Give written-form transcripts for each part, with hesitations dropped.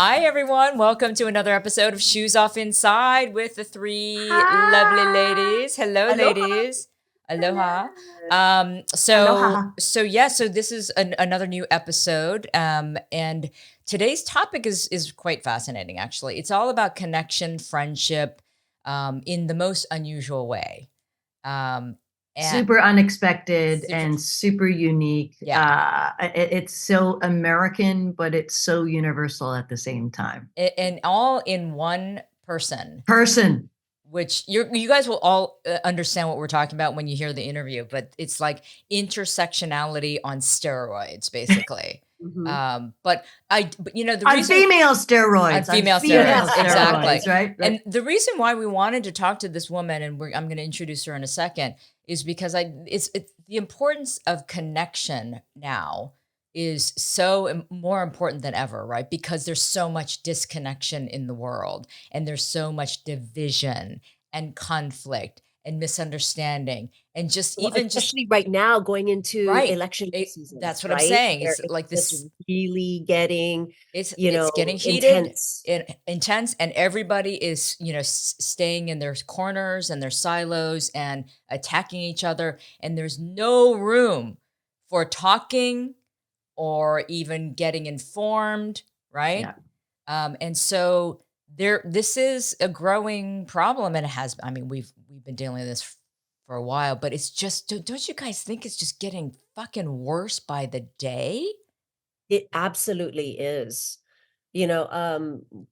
Hi, everyone. Welcome to another episode of Shoes Off Inside with the three lovely Hi. ladies. Hello, Aloha. ladies. Aloha. Yes. Aloha. So this is another new episode. And today's topic is quite fascinating, actually. It's all about connection, friendship, in the most unusual way. Um, and Super unexpected super, and super unique. yeah. It's so American, but it's so universal at the same time. And all in one person. Person. Which you guys will all understand what we're talking about when you hear the interview, but it's like intersectionality on steroids, basically. Mhm. But the On reason female on steroids. On female steroids, female exactly. steroids, right? And Right. the reason why we wanted to talk to this woman, and I'm going to introduce her in a second, is because it's the importance of connection now is so more important than ever, right? Because there's so much disconnection in the world, and there's so much division and conflict and misunderstanding, and just Well, even just especially right now going into right. election season, That's what I'm right? saying. Where It's it's like just this. really getting, It's getting heated, intense. intense, and everybody is, staying in their corners and their silos and attacking each other, and there's no room for talking or even getting informed, right? Yeah. And so this is a growing problem, and it has. I mean, we've been dealing with this for a while, but it's just. Don't you guys think it's just getting fucking worse by the day? It absolutely is. You know,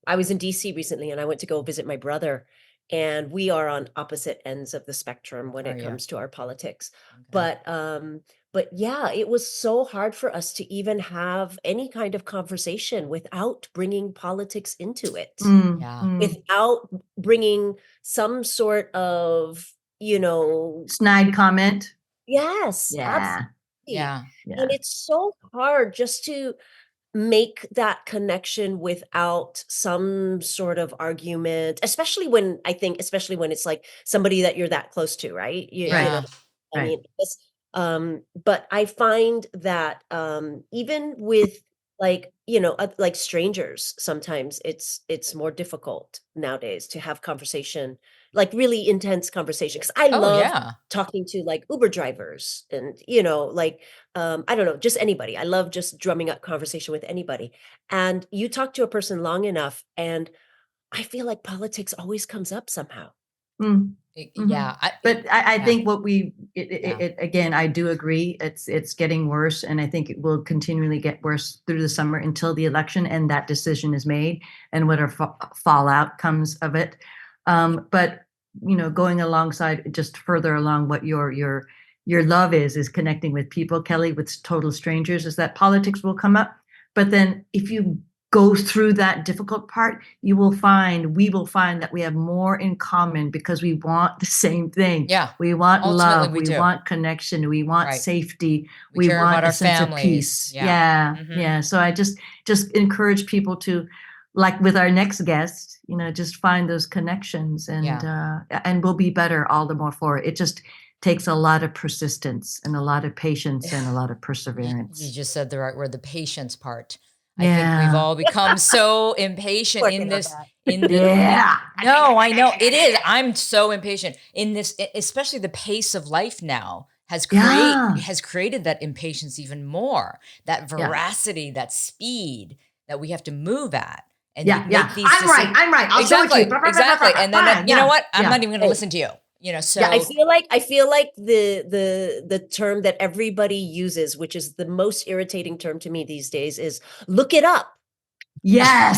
I was in DC recently and I went to go visit my brother, and we are on opposite ends of the spectrum when Are it you comes to our politics. okay? But yeah, it was so hard for us to even have any kind of conversation without bringing politics into it, Yeah. without bringing some sort of, Snide comment. yes, Yeah. absolutely. Yeah. And Yeah. it's so hard just to make that connection without some sort of argument, especially when it's like somebody that you're that close to, right? Right. I Right. mean, but I find that even with like strangers, sometimes it's more difficult nowadays to have conversation, like really intense conversation. Because I Oh, love yeah. talking to like Uber drivers and like I don't know, just anybody. I love just drumming up conversation with anybody. And you talk to a person long enough, and I feel like politics always comes up somehow. Mm. Mhm. Yeah. But I Yeah. think Yeah. again, I do agree. It's getting worse, and I think it will continually get worse through the summer until the election and that decision is made and whatever fallout comes of it. But going alongside, just further along, what your love is connecting with people, Kelly, with total strangers, is that politics will come up. But then if you go through that difficult part, we will find that we have more in common because we want the same thing. Yeah. We want Ultimately, love, we we do. want connection, we want Right. safety, We we care about want a our sense of families. peace. Yeah. Yeah, Mhm. yeah. So I just encourage people to, like with our next guest, just find those connections, Yeah. and we'll be better all the more for it. It just takes a lot of persistence and a lot of patience and a lot of You perseverance. just said the right word, the patience part. I think we've Yeah. all become so impatient in Working on this that. in the Yeah. no, I know it is. I'm so impatient in this, especially the pace of life now Yeah. has created that impatience even more, that Yeah. veracity, that speed that we have to move at and Yeah. make Yeah. these I'm right. decisions. I'm right. I'll show it to you. Exactly, exactly. And then Fine. you know Yeah. what? I'm Yeah. not even going to Right. listen to you. Yeah, So I feel like the term that everybody uses, which is the most irritating term to me these days, is look it up. Yes.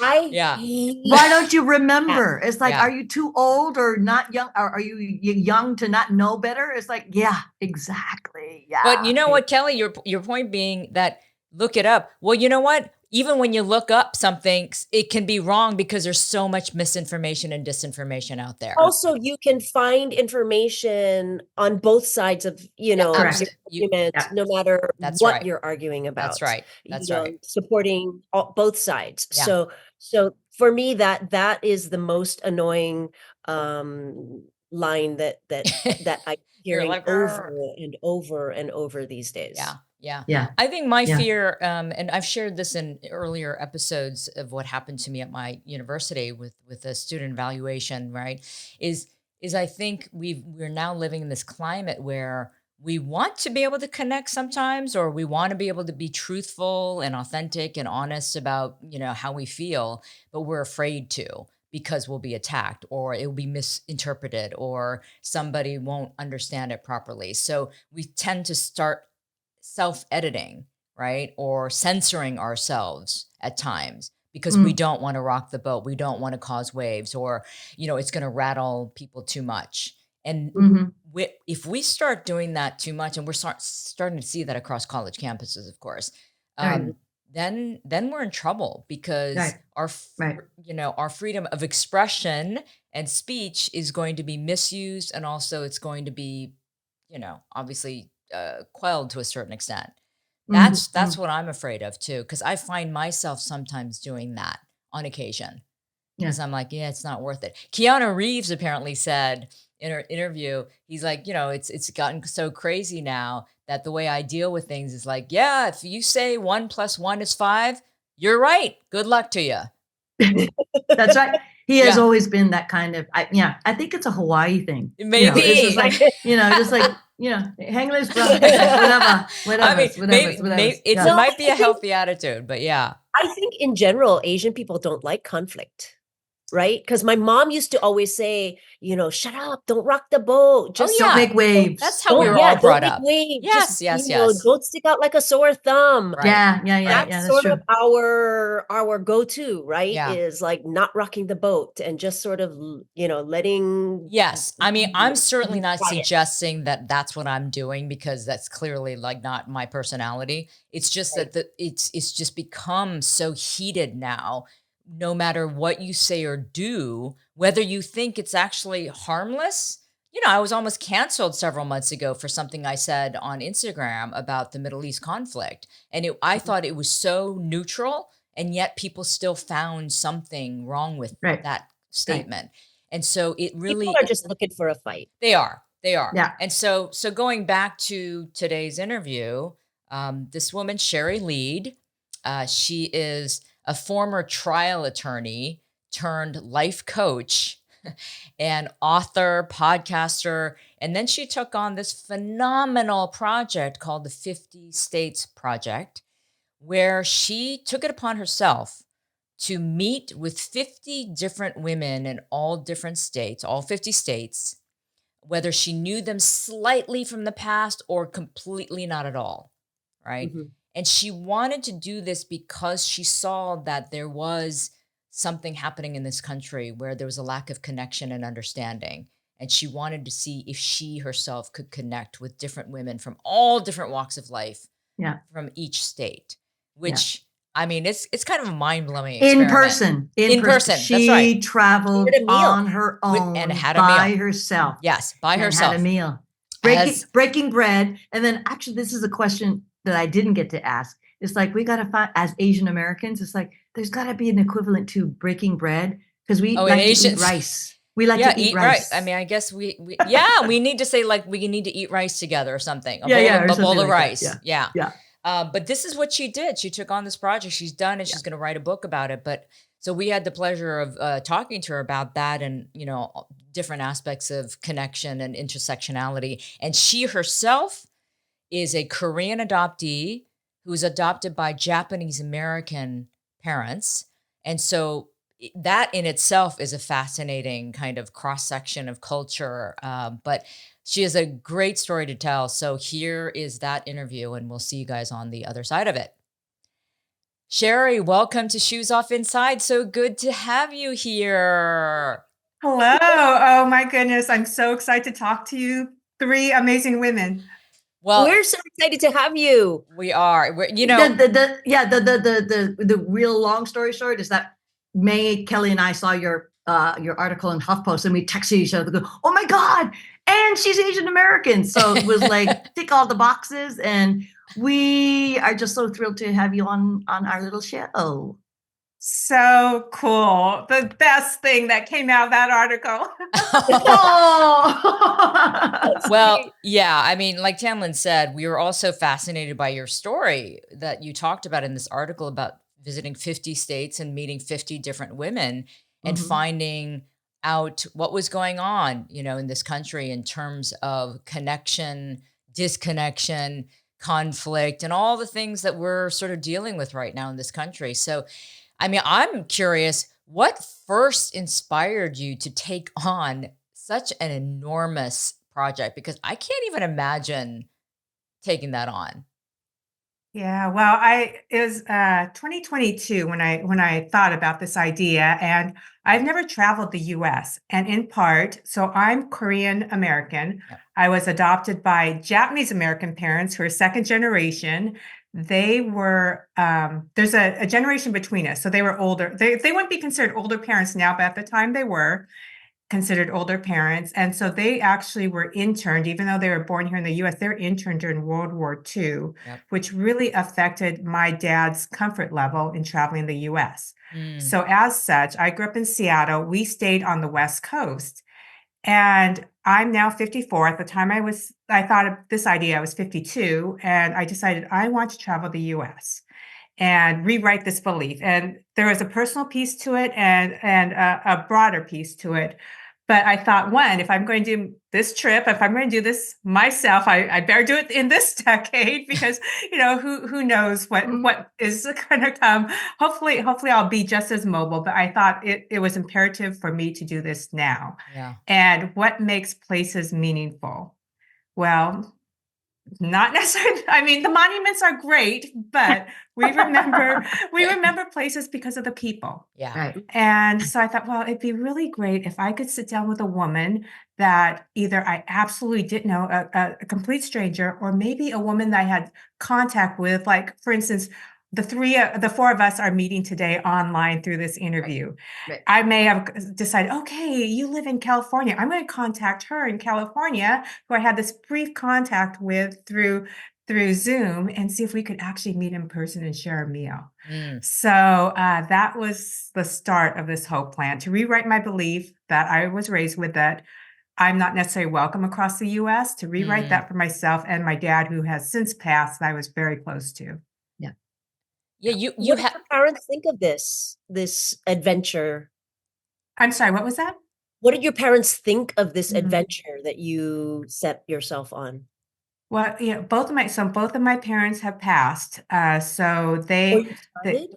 I yeah. hate Why don't you that. remember? It's like, Yeah. are you too old or not young? Or are you young to not know better? It's like, yeah, exactly. But Yeah. you know what, Kelly, your point being that look it up. Well, you know what? Even when you look up something, it can be wrong because there's so much misinformation and disinformation out there. Also, you can find information on both sides of, Yeah, your Correct. argument, Yeah. no matter That's what right. you're arguing That's about, right. That's right. supporting both sides. Yeah. So for me, that is the most annoying line that I'm You're hearing like, over "Grr." and over and over these days. Yeah. Yeah. Yeah. I think my Yeah. fear, and I've shared this in earlier episodes of what happened to me at my university with a student evaluation, right? Is is I think we're now living in this climate where we want to be able to connect sometimes, or we want to be able to be truthful and authentic and honest about, how we feel, but we're afraid to because we'll be attacked or it will be misinterpreted or somebody won't understand it properly. So we tend to start self-editing, right? Or censoring ourselves at times because we Mm, don't want to rock the boat. We don't want to cause waves or, it's going to rattle people too much. And mhm. if we start doing that too much, and we're starting to see that across college campuses, of course, Right. Mhm. then we're in trouble because Right. Right. our freedom of expression and speech is going to be misused, and also it's going to be, obviously quelled to a certain extent. Mm, That's mm. what I'm afraid of too, because I find myself sometimes doing that on occasion. Yeah. Because I'm like, yeah, it's not worth it. Keanu Reeves apparently said in her interview, he's like, it's gotten so crazy now that the way I deal with things is like, yeah, if you say 1 + 1 is 5, you're right. Good luck to you. That's right. He has Yeah, always been that kind of, I think it's a Hawaii thing. It's just maybe. like, just like, hang loose, bro. Like, whatever, I mean, whatever. maybe it Yeah. No, might be I a think healthy attitude, but yeah. I think in general, Asian people don't like conflict, right? Because my mom used to always say, "Shut up, don't rock the boat, Oh just, Don't yeah, make that's waves. how we Yeah. were all don't brought make up. waves, just, Yes, yes, yes. don't stick out like a sore thumb." Right, right. Yeah. That's That's sort of true. our go-to, right? Yeah. Is like not rocking the boat and just sort of, letting Yes. I mean, I'm certainly be not quiet. suggesting that that's what I'm doing because that's clearly like not my personality. It's just Right. that it's just become so heated now. No matter what you say or do, whether you think it's actually harmless. I was almost canceled several months ago for something I said on Instagram about the Middle East conflict. And I Mhm. thought it was so neutral, and yet people still found something wrong with Right. that Right. statement. And so it People really are just looking for a fight. they are. They are. Yeah. And so going back to today's interview, this woman, Shari Leid, she is a former trial attorney turned life coach and author, podcaster. And then she took on this phenomenal project called the 50 States Project, where she took it upon herself to meet with 50 different women in all different states, all 50 states, whether she knew them slightly from the past or completely not at all, right? Mhm. And she wanted to do this because she saw that there was something happening in this country where there was a lack of connection and understanding. And she wanted to see if she herself could connect with different women from all different walks of life Yeah. from each state, Yeah. which I mean, it's kind of a mind-blowing In experiment. person. In In person. person, that's right. She traveled Shared a meal. on her And own had a by meal. herself Yes, by and had a herself. meal. Breaking As breaking bread. And then actually this is a question that I didn't get to ask. It's like we gotta find, as Asian Americans, it's like there's gotta be an equivalent to breaking bread because we oh, in like to eat Asians, rice. We like yeah, to eat eat right. I rice. mean, I guess yeah, we need to say like we need to eat rice together or something. Yeah, or A bowl something of like that. rice. Yeah. Yeah. Yeah. But this is what she did. She took on this project. She's done it. Yeah. She's going to write a book about it. But so we had the pleasure of talking to her about that and, different aspects of connection and intersectionality. And she herself is a Korean adoptee who was adopted by Japanese American parents. And so that in itself is a fascinating kind of cross section of culture. But she has a great story to tell. So here is that interview, and we'll see you guys on the other side of it. Shari, welcome to Shoes Off Inside. So good to have you here. Hello. Oh my goodness. I'm so excited to talk to you. Three amazing women. Well, We're so excited to have you. we are. The real long story short is that May, Kelly, and I saw your article in HuffPost, and we texted each other, go, "Oh my God, and she's Asian American!" So it was like tick all the boxes, and we are just so thrilled to have you on our little show. So cool. The best thing that came out of that article. Oh. Well, Sweet. yeah, I mean, like Tamlin said, we were also fascinated by your story that you talked about in this article about visiting 50 states and meeting 50 different women and Mhm. finding out what was going on, in this country in terms of connection, disconnection, conflict, and all the things that we're sort of dealing with right now in this country. So, I mean, I'm curious, what first inspired you to take on such an enormous project? Because I can't even imagine taking that on. Yeah, well, it was 2022 when I thought about this idea, and I've never traveled the US. And in part, so I'm Korean American. Yep. I was adopted by Japanese American parents who are second generation. They were there's a generation between us, so they were older. They wouldn't be considered older parents now, but at the time they were considered older parents. And so they actually were interned, even though they were born here in the US, they were interned during World War II, Yep. which really affected my dad's comfort level in traveling the US. Mm, So, as such, I grew up in Seattle. We stayed on the West Coast. And I'm now 54. At the time I thought of this idea, I was 52, and I decided I want to travel the US and rewrite this belief. And there was a personal piece to it and a broader piece to it. But I thought, one, if I'm going to do this trip, if I'm going to do this myself, I better do it in this decade because who knows what is going to come. Hopefully I'll be just as mobile. But I thought it was imperative for me to do this now. yeah. And what makes places meaningful? Well, not necessarily. I mean, the monuments are great, but we remember places because of the people. Yeah. Right. And so I thought, well, it'd be really great if I could sit down with a woman that either I absolutely didn't know, a complete stranger, or maybe a woman that I had contact with. Like, for instance, the four of us are meeting today online through this Right. interview. Right. I may have decided, okay, you live in California. I'm going to contact her in California, who I had this brief contact with through Zoom, and see if we could actually meet in person and share a meal. Mm, So that was the start of this whole plan to rewrite my belief that I was raised with, that I'm not necessarily welcome across the US, to rewrite mm. that for myself and my dad, who has since passed, that I was very close to. Yeah. Yeah. You What did have. your parents think of this adventure? I'm sorry, what was that? What did your parents think of this Mhm. adventure that you set yourself on? Well, both of my parents have passed. So Or you they started?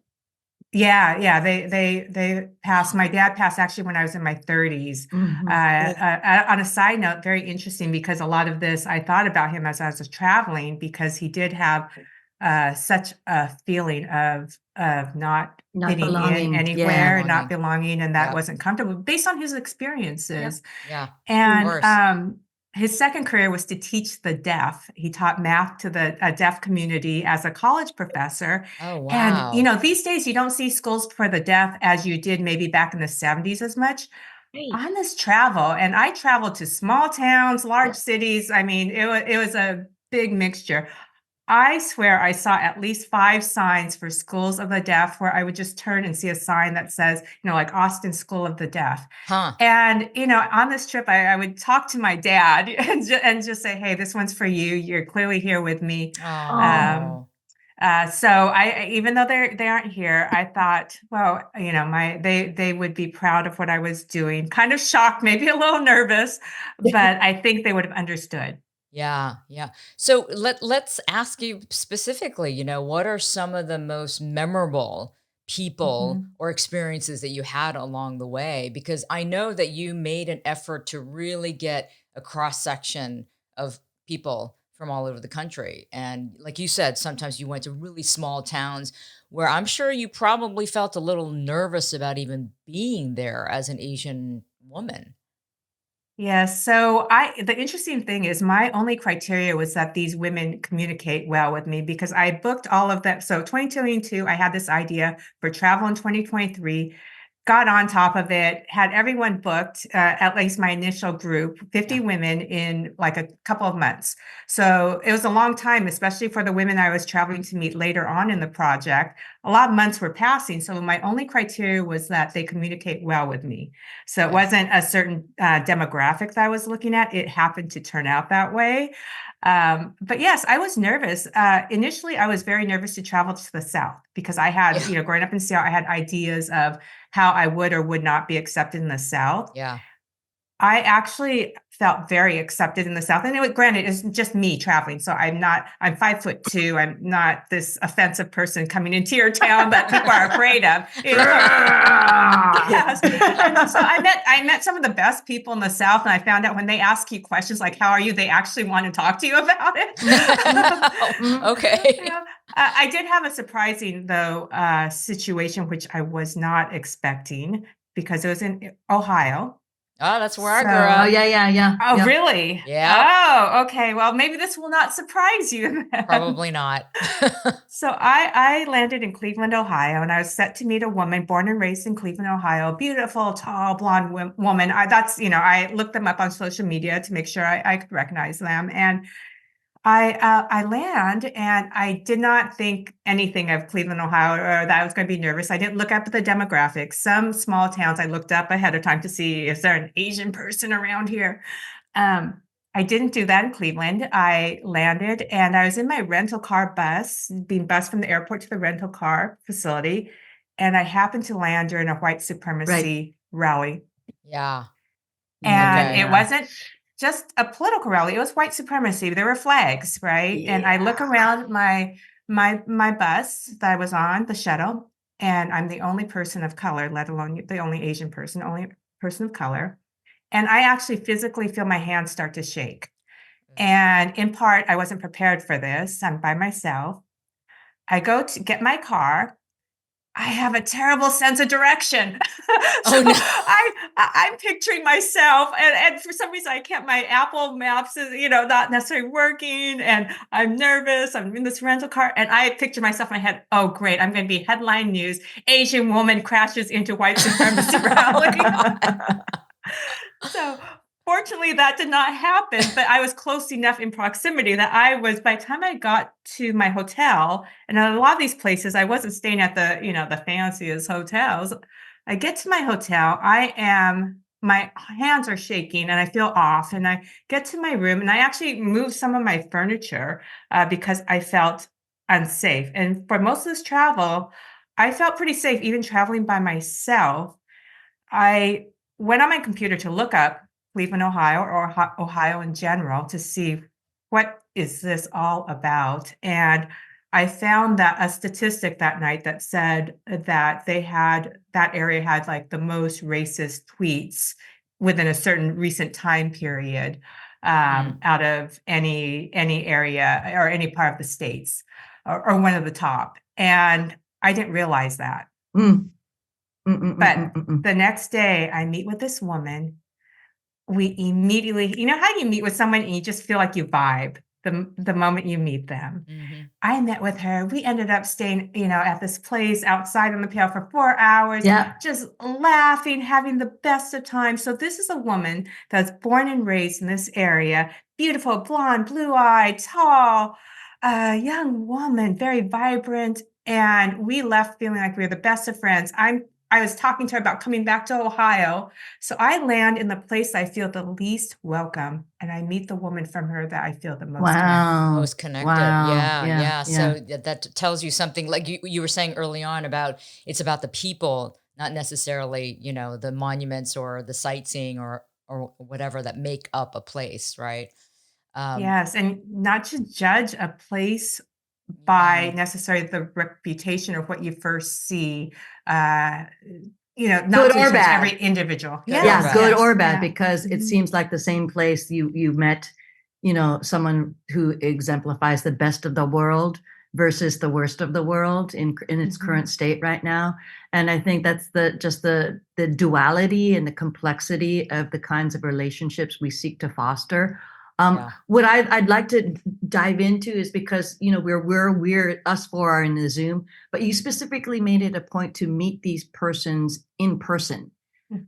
yeah, they passed. My dad passed actually when I was in my 30s. Mhm. Yeah. On a side note, very interesting, because a lot of this I thought about him as I was traveling, because he did have such a feeling of not Not fitting in belonging. anywhere Yeah. and not Belonging. belonging, and that Yep. wasn't comfortable based on his Yep. experiences. Yeah. Of Mm. And course. his second career was to teach the deaf. He taught math to the deaf community as a college professor. Oh, And, wow. these days you don't see schools for the deaf as you did maybe back in the 70s as much. Right. On this travel, and I traveled to small towns, large Yeah. cities. I mean, it was a big mixture. I swear I saw at least 5 signs for schools of the deaf, where I would just turn and see a sign that says, like Austin School of the Deaf. Huh. And, on this trip, I would talk to my dad and just say, hey, this one's for you. You're clearly here with me. Um, Oh. so even though they aren't here, I thought, well, they would be proud of what I was doing. Kind of shocked, maybe a little nervous, but I think they would have understood. Yeah, yeah. So let's ask you specifically, what are some of the most memorable people Mhm. or experiences that you had along the way? Because I know that you made an effort to really get a cross section of people from all over the country. And like you said, sometimes you went to really small towns where I'm sure you probably felt a little nervous about even being there as an Asian woman. Yeah, so the interesting thing is, my only criteria was that these women communicate well with me, because I booked all of that. So 2022, I had this idea for travel in 2023. got on top of it, had everyone booked, at least my initial group, 50 Yeah. women in like a couple of months. So it was a long time, especially for the women I was traveling to meet later on in the project. A lot of months were passing. So my only criteria was that they communicate well with me. So it Yes. wasn't a certain demographic that I was looking at. It happened to turn out that way. But yes, I was nervous. Initially, I was very nervous to travel to the South because I had, Yeah. growing up in Seattle, I had ideas of how I would or would not be accepted in the South. Yeah. I actually felt very accepted in the South. And granted, it's just me traveling. So I'm 5'2". I'm not this offensive person coming into your town that people are afraid of. Yes. And so I met some of the best people in the South. And I found out when they ask you questions like, how are you? They actually want to talk to you about it. Okay. Yeah. I did have a surprising, though, situation, which I was not expecting because it was in Ohio. Oh, that's where I grew So- Oh, up. yeah. Oh, Yep. really? Yep. Oh, okay. Well, maybe this will not surprise you then. Probably not. So I landed in Cleveland, Ohio, and I was set to meet a woman born and raised in Cleveland, Ohio, beautiful, tall, blonde woman. I looked them up on social media to make sure I could recognize them. And I land, and I did not think anything of Cleveland, Ohio, or that I was going to be nervous. I didn't look up at the demographics. Some small towns I looked up ahead of time to see, is there an Asian person around here? I didn't do that in Cleveland. I landed, and I was in my rental car bus, being bused from the airport to the rental car facility, and I happened to land during a white supremacy rally. Yeah. And Okay. it wasn't just a political rally, it was white supremacy. There were flags, right? And I look around my bus that I was on, the shuttle, and I'm the only person of color, let alone the only Asian person, only person of color. And I actually physically feel my hands start to shake. And in part, I wasn't prepared for this. I'm by myself. I go to get my car. I have a terrible sense of direction. So Oh, no. I'm picturing myself, and for some reason I can't. My Apple Maps is, not necessarily working, and I'm nervous. I'm in this rental car, and I picture myself in my head. Oh, great! I'm going to be headline news: Asian woman crashes into white supremacy rally. So fortunately, that did not happen, but I was close enough in proximity that by the time I got to my hotel, and a lot of these places, I wasn't staying at the fanciest hotels. I get to my hotel, my hands are shaking and I feel off. And I get to my room and I actually moved some of my furniture because I felt unsafe. And for most of this travel, I felt pretty safe, even traveling by myself. I went on my computer to look up Cleveland, Ohio, or Ohio in general to see what is this all about. And I found that a statistic that night that said that that area had like the most racist tweets within a certain recent time period out of any area or any part of the states, or one of the top. And I didn't realize that. But the next day, I meet with this woman. We immediately, how you meet with someone and you just feel like you vibe the moment you meet them. Mhm. I met with her. We ended up staying, at this place outside on the pier for 4 hours, Yeah. just laughing, having the best of times. So this is a woman that's born and raised in this area, beautiful, blonde, blue-eyed, tall, young woman, very vibrant. And we left feeling like we were the best of friends. I was talking to her about coming back to Ohio. So I land in the place I feel the least welcome, and I meet the woman from her that I feel the most connected. Wow. Most connected. Wow. Yeah. So that tells you something, like you were saying early on, about it's about the people, not necessarily, the monuments or the sightseeing or whatever that make up a place, right? Yes, and not to judge a place by Yeah. necessarily the reputation of what you first see. Not Good to or judge bad. every individual. Good or Yeah, bad. good or bad, Yeah. because it Mhm. seems like the same place you met, someone who exemplifies the best of the world versus the worst of the world in its Mhm. current state right now. And I think that's the duality and the complexity of the kinds of relationships we seek to foster. Yeah. What I'd like to dive into is because, we're us four are in the Zoom, but you specifically made it a point to meet these persons in person.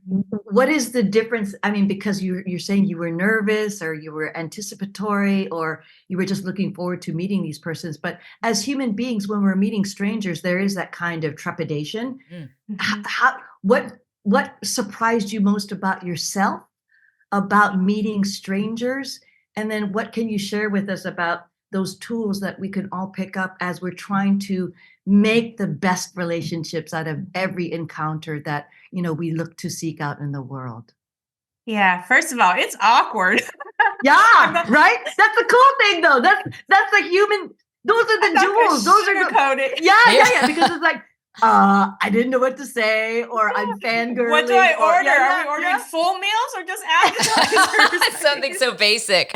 What is the difference? I mean, because you're saying you were nervous or you were anticipatory or you were just looking forward to meeting these persons. But as human beings, when we're meeting strangers, there is that kind of trepidation. What surprised you most about yourself, about meeting strangers? And then what can you share with us about those tools that we can all pick up as we're trying to make the best relationships out of every encounter that we look to seek out in the world? Yeah, first of all, it's awkward. Yeah, right? That's the cool thing though. That's the human, those are the jewels. Those are sugar-coated. yeah, because it's like, I didn't know what to say, or I'm fangirling. What do I order? Are we ordering yeah. full meals or just appetizers? Something so basic.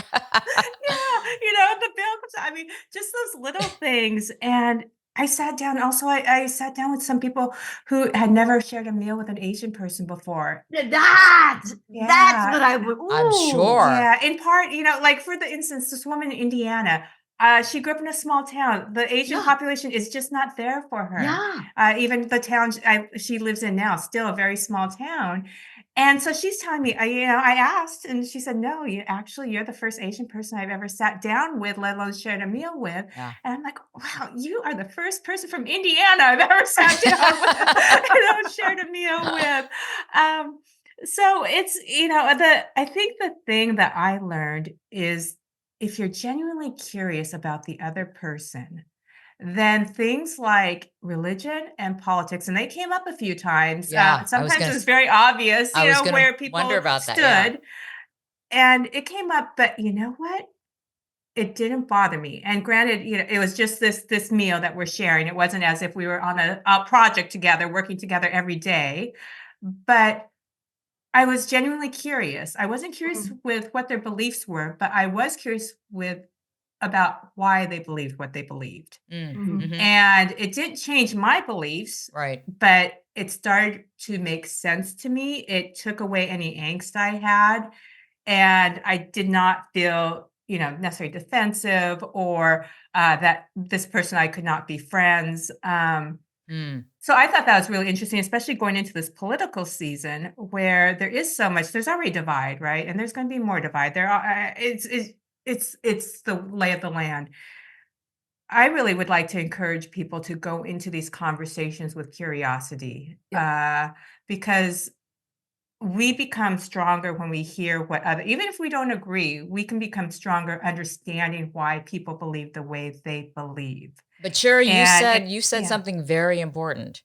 The bill comes. I mean, just those little things. And I sat down. Also, I sat down with some people who had never shared a meal with an Asian person before. That's what I would. I'm sure. Yeah, in part, like for the instance, this woman in Indiana, she grew up in a small town. The Asian Yeah. population is just not there for her. Yeah. Even the town she lives in now, still a very small town. And so she's telling me, I asked, and she said, "No, you're the first Asian person I've ever sat down with, let alone shared a meal with." Yeah. And I'm like, "Wow, you are the first person from Indiana I've ever sat down with, shared a meal with." So it's, I think the thing that I learned is if you're genuinely curious about the other person, then things like religion and politics, and they came up a few times. Yeah, Sometimes it was very obvious, I was gonna where wonder people about stood, that, yeah. and it came up. But you know what? It didn't bother me. And granted, it was just this meal that we're sharing. It wasn't as if we were on a project together, working together every day. But I was genuinely curious. I wasn't curious with what their beliefs were, but I was curious about why they believed what they believed. And it didn't change my beliefs, Right. but it started to make sense to me. It took away any angst I had, and I did not feel, necessarily defensive or that this person I could not be friends. So I thought that was really interesting, especially going into this political season where there is so much. There's already divide, right? And there's going to be more divide. It's the lay of the land. I really would like to encourage people to go into these conversations with curiosity, because we become stronger when we hear even if we don't agree, we can become stronger understanding why people believe the way they believe. But Shari, And you said something very important.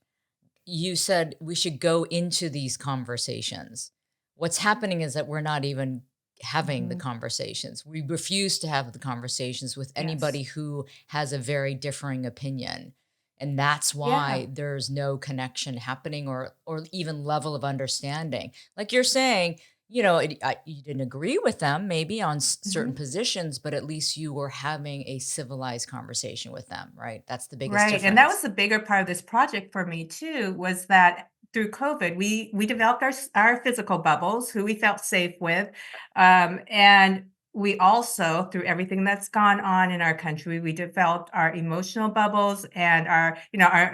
You said we should go into these conversations. What's happening is that we're not even having the conversations. We refuse to have the conversations with anybody who has a very differing opinion. And that's why there's no connection happening or even level of understanding. Like you're saying, you didn't agree with them maybe on certain positions, but at least you were having a civilized conversation with them, right? That's the biggest difference. And that was the bigger part of this project for me too, was that through COVID, we developed our physical bubbles, who we felt safe with. And we also, through everything that's gone on in our country, we developed our emotional bubbles and our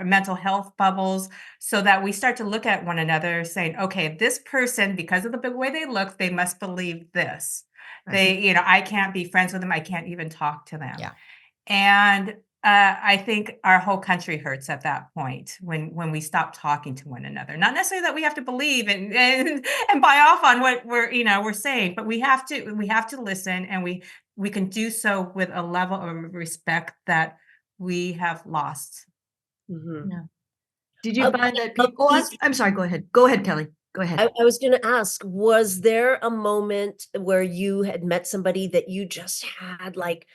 mental health bubbles, so that we start to look at one another saying, okay, this person, because of the way they look, they must believe this. They, I can't be friends with them. I can't even talk to them. Yeah. And I think our whole country hurts at that point when we stop talking to one another. Not necessarily that we have to believe and buy off on what we're saying, but we have to listen, and we can do so with a level of respect that we have lost. Yeah. Did you find that people? I'm sorry. Go ahead. Go ahead, Kelly. Go ahead. I was going to ask, was there a moment where you had met somebody that you just had like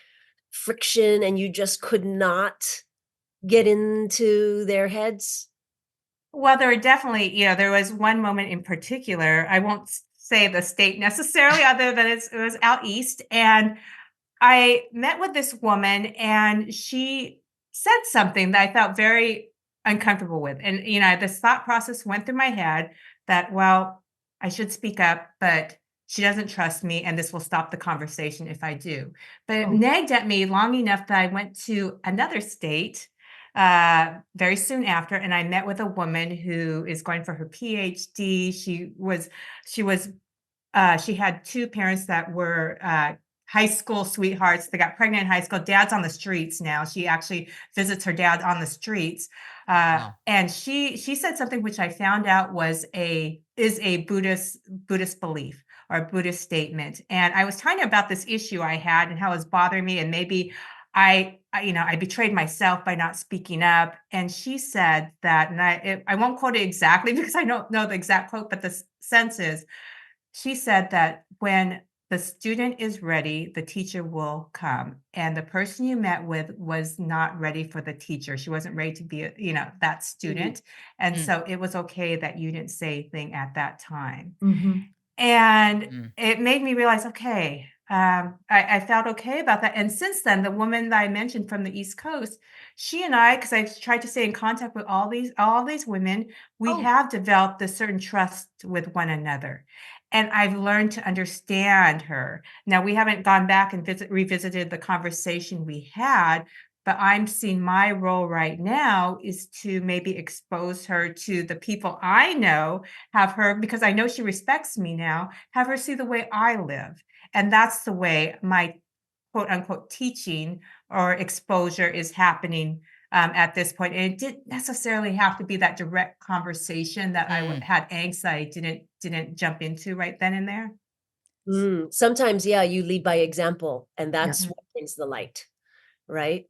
friction and you just could not get into their heads? Well, there were definitely, there was one moment in particular. I won't say the state necessarily, other than it was out east. And I met with this woman, and she said something that I felt very uncomfortable with. And, this thought process went through my head that, well, I should speak up, but She doesn't trust me, and this will stop the conversation if I do. But it Oh, nagged at me long enough that I went to another state very soon after, and I met with a woman who is going for her PhD. She had 2 parents that were, high school sweethearts. They got pregnant in high school. Dad's on the streets now. She actually visits her dad on the streets. Wow. And she said something which I found out is a Buddhist belief or a Buddhist statement. And I was telling her about this issue I had and how it was bothering me, and maybe I betrayed myself by not speaking up. And she said that, and I won't quote it exactly because I don't know the exact quote, but the sense is, she said that when the student is ready, the teacher will come. And the person you met with was not ready for the teacher. She wasn't ready to be, that Mhm. student. And Mm, so it was okay that you didn't say anything at that time. mhm. And mm, it made me realize, okay, I felt okay about that. And since then, the woman that I mentioned from the East Coast, she and I, because I've tried to stay in contact with all these women, we Oh, have developed a certain trust with one another. And I've learned to understand her. Now, we haven't gone back and revisited the conversation we had, but I'm seeing my role right now is to maybe expose her to the people I know, have her, because I know she respects me now, have her see the way I live. And that's the way my quote unquote teaching or exposure is happening at this point. And it didn't necessarily have to be that direct conversation that mm. had angst that I didn't jump into right then and there. Sometimes, yeah, you lead by example, and yeah. that's Mhm. what brings the light, right?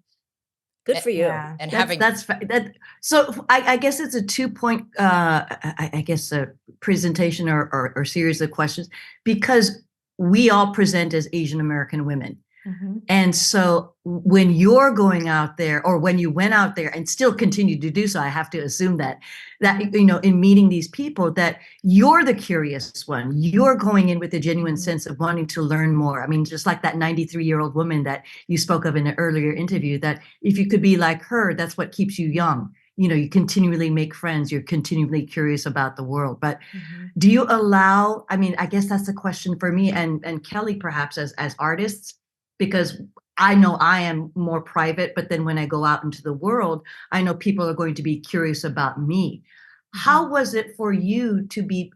Good A- for you. Yeah. And That's having, that's that. So I guess it's a 2 point, I guess, a presentation or series of questions, because we all present as Asian American women. Mhm. And so when you're going out there, or when you went out there and still continue to do so, I have to assume that in meeting these people, that you're the curious one. You're going in with a genuine Mhm. sense of wanting to learn more. I mean, just like that 93-year-old woman that you spoke of in an earlier interview, that if you could be like her, that's what keeps you young. You continually make friends, you're continually curious about the world. But Mhm. do you allow, I mean, I guess that's a question for me and Kelly, perhaps, as artists, because I know I am more private, but then when I go out into the world, I know people are going to be curious about me. How Mhm. was it for you to be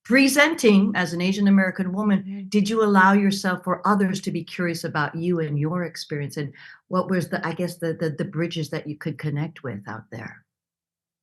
presenting as an Asian American woman? Mhm. Did you allow yourself for others to be curious about you and your experience? And what was I guess, the bridges that you could connect with out there?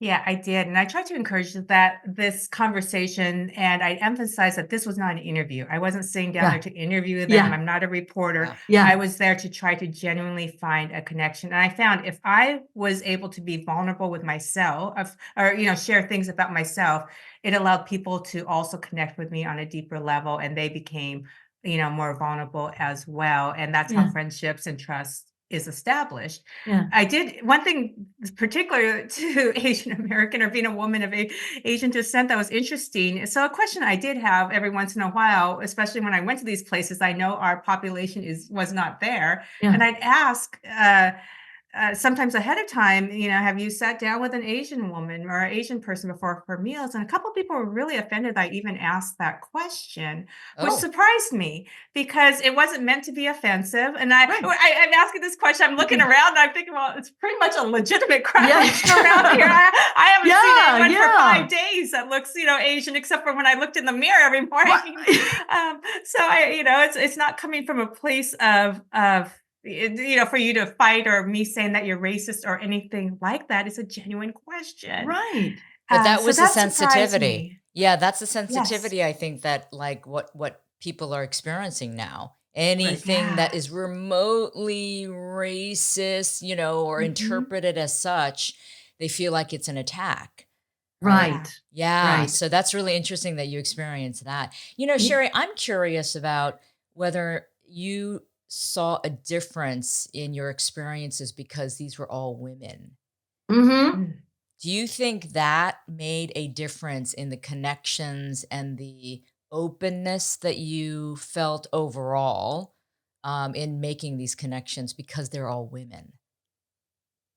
Yeah, I did. And I tried to encourage that this conversation, and I emphasized that this was not an interview. I wasn't sitting down there Yeah, to interview them. yeah, I'm not a reporter. yeah. I yeah, was there to try to genuinely find a connection. And I found if I was able to be vulnerable with myself or, share things about myself, it allowed people to also connect with me on a deeper level. And they became, more vulnerable as well. And that's how yeah, friendships and trust is established. yeah. I did one thing particular to Asian American or being a woman of Asian descent that was interesting. So a question I did have every once in a while, especially when I went to these places, I know our population was not there, Yeah. and I'd ask sometimes ahead of time, have you sat down with an Asian woman or an Asian person before for meals? And a couple of people were really offended that I even asked that question, which Oh, surprised me because it wasn't meant to be offensive. And Right. I'm asking this question, I'm looking around, and I'm thinking, well, it's pretty much a legitimate Yeah. question around here. I haven't seen Yeah, anyone for yeah. 5 days that looks, Asian, except for when I looked in the mirror every What? morning. So it's not coming from a place of for you to fight or me saying that you're racist or anything like that. It's a genuine question. Right. but that So was the that surprised sensitivity. me. Yeah, that's the Yes. sensitivity I think that like what people are experiencing now. Right. Anything Yeah. that is remotely racist, or Hmm. interpreted as such, they feel like it's an attack. Right. Yeah. Right. Yeah. Right. So that's really interesting that you experience that. Ye Sherry, I'm curious about whether you saw a difference in your experiences because these were all women. Mhm. Mm. Do you think that made a difference in the connections and the openness that you felt overall in making these connections because they're all women?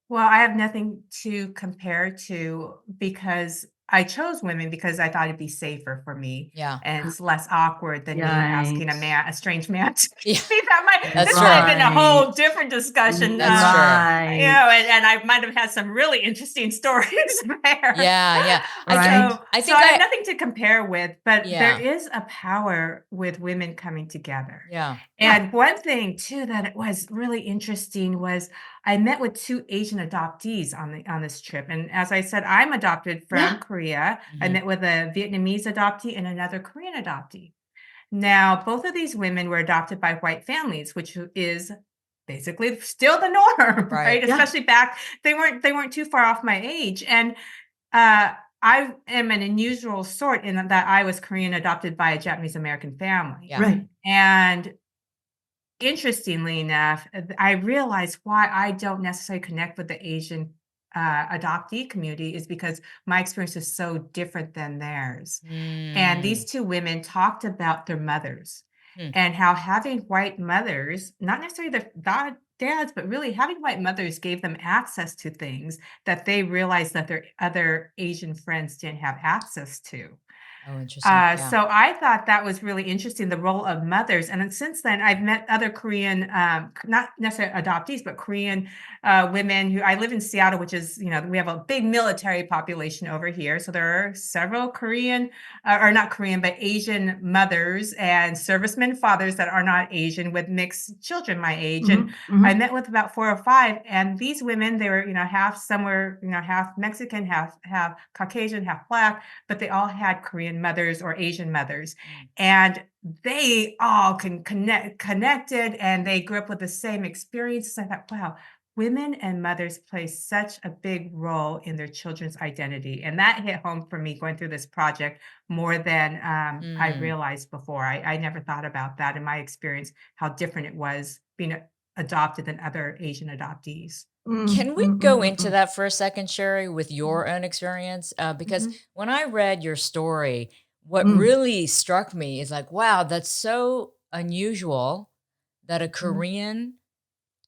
Well, I have nothing to compare to because I chose women because I thought it'd be safer for me, Yeah. and it's less awkward than me asking Yikes. a strange man to Yeah. be that. That's This might have true. been a whole different discussion. That's true. You know, and I might have had some really interesting stories there. Yeah, yeah. Right. I So think I have nothing to compare with, but there yeah. is a power with women coming together. Yeah. And one thing too that was really interesting was I met with 2 Asian adoptees on this trip. And as I said, I'm adopted from Yeah. Korea. I Mhm. met with a Vietnamese adoptee and another Korean adoptee. Now, both of these women were adopted by white families, which is basically still the norm, Right. right? Yeah. Especially back, they weren't too far off my age. And I am an unusual sort in that I was Korean adopted by a Japanese American family. Yeah. Right. And interestingly enough, I realized why I don't necessarily connect with the Asian adoptee community is because my experience is so different than theirs. And Mm. these 2 women talked about their mothers Hmm. and how having white mothers, not necessarily their dads, but really having white mothers gave them access to things that they realized that their other Asian friends didn't have access to. Oh, interesting. Yeah. So I thought that was really interesting, the role of mothers. And then since then, I've met other Korean, not necessarily adoptees, but Korean women who I live in Seattle, which is, we have a big military population over here. So there are several Korean, or not Korean, but Asian mothers and servicemen fathers that are not Asian with mixed children my age. And I met with about 4 or 5. And these women, they were, half somewhere, half Mexican, half Caucasian, half Black, but they all had Korean mothers or Asian mothers. Mm. And they all connected and they grew up with the same experiences. I thought, wow, women and mothers play such a big role in their children's identity. And that hit home for me going through this project more than I Mm. realized before. I never thought about that in my experience, how different it was being adopted than other Asian adoptees. Can we go into that for a second, Sherry, with your own experience? Because Mhm. when I read your story, what really struck me is like, wow, that's so unusual that a Korean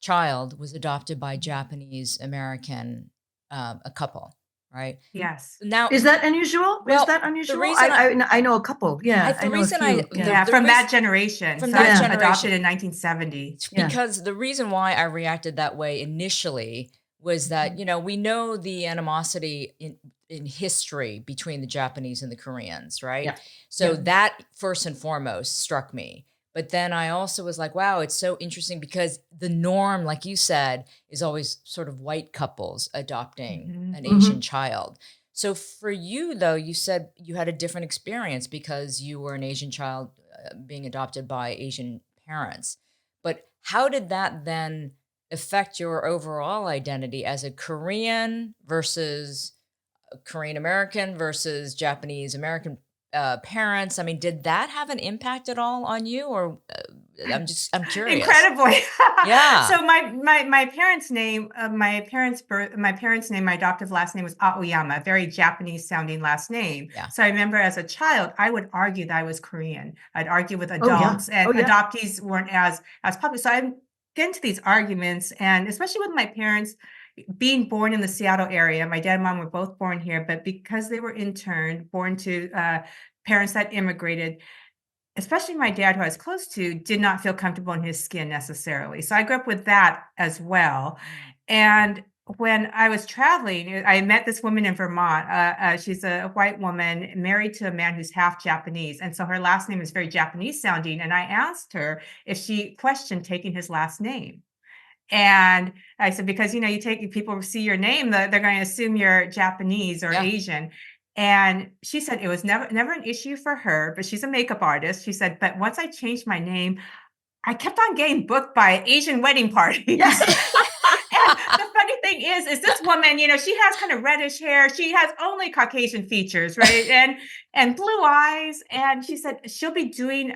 child was adopted by Japanese American, a couple, right? Yes. Now, Is that unusual? Is well, that the unusual? reason I know a couple. Yeah, I the know a reason I few. Yeah. Yeah, the from reason that generation. from So I that was Yeah. adopted generation, in 1970. it's Yeah. because the reason why I reacted that way initially was that, Mhm. we know the animosity in history between the Japanese and the Koreans, right? Yeah. So Yeah. that first and foremost struck me. But then I also was like, wow, it's so interesting because the norm, like you said, is always sort of white couples adopting Mhm. an Asian Mhm. child. So for you, though, you said you had a different experience because you were an Asian child being adopted by Asian parents. But how did that then affect your overall identity as a Korean versus Korean American versus Japanese American parents? I mean, did that have an impact at all on you, or I'm curious. Incredibly. Yeah, So my parents' name, my parents' name, my adoptive last name was Aoyama, a very Japanese sounding last name. yeah, So I remember as a child, I would argue that I was Korean. I'd argue with Oh yeah. adults, and Oh yeah. adoptees weren't as public. So I get into these arguments, and especially with my parents being born in the Seattle area. My dad and mom were both born here, but because they were interned, born to parents that immigrated, especially my dad, who I was close to, did not feel comfortable in his skin necessarily. So I grew up with that as well. mm, And when I was traveling, I met this woman in Vermont. She's a white woman married to a man who's half Japanese. And so her last name is very Japanese sounding. And I asked her if she questioned taking his last name. And I said, because, you take people see your name, they're going to assume you're Japanese or yeah. Asian. And she said it was never an issue for her, but she's a makeup artist. She said, but once I changed my name, I kept on getting booked by Asian wedding parties. Yeah. And the funny thing is this woman, she has kind of reddish hair. She has only Caucasian features, right? And blue eyes. And she said she'll be doing,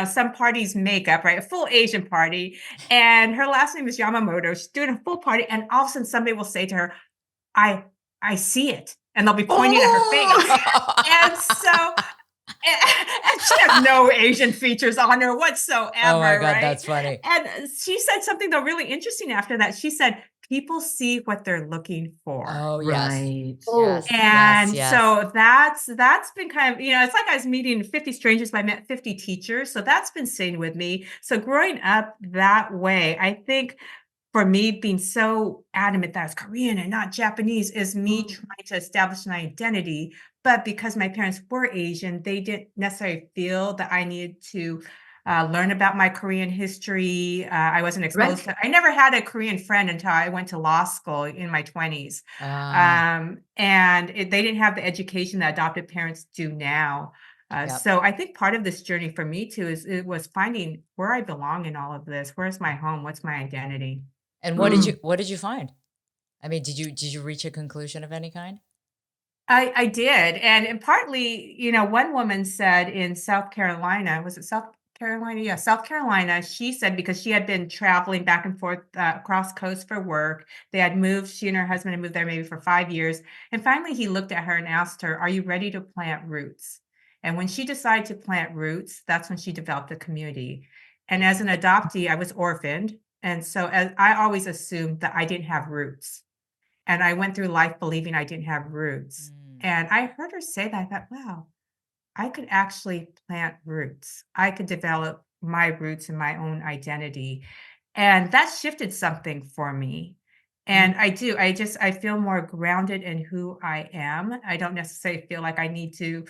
some party's makeup, right? A full Asian party. And her last name is Yamamoto. She's doing a full party. And all of a sudden somebody will say to her, I I see it. And they'll be pointing at her face. And so and she has no Asian features on her Oh my whatsoever, God, right? that's funny. And she said something though really interesting after that. She said, people see what they're looking for. Oh, yes. Right. Oh, Yes, And yes. so that's been kind of, it's like I was meeting 50 strangers, but I met 50 teachers. So that's been staying with me. So growing up that way, I think for me being so adamant that I was Korean and not Japanese is me mm, trying to establish an identity. But because my parents were Asian, they didn't necessarily feel that I needed to learn about my Korean history. I wasn't exposed Right. to, I never had a Korean friend until I went to law school in my 20s. Ah, And they didn't have the education that adopted parents do now. yep. So I think part of this journey for me too is it was finding where I belong in all of this. Where's my home? What's my identity? And Mm. what did you find? I mean, did you reach a conclusion of any kind? I did, and partly, one woman said in South Carolina, was it South Carolina? Yeah, South Carolina. She said because she had been traveling back and forth across coast for work, they had moved. She and her husband had moved there maybe for 5 years, and finally he looked at her and asked her, "Are you ready to plant roots?" And when she decided to plant roots, that's when she developed a community. And as an adoptee, I was orphaned, and so I always assumed that I didn't have roots. And I went through life believing I didn't have roots. Mm, And I heard her say that. I thought, wow, I could actually plant roots. I could develop my roots and my own identity. And that shifted something for me. Mm. And I feel more grounded in who I am. I don't necessarily feel like I need to,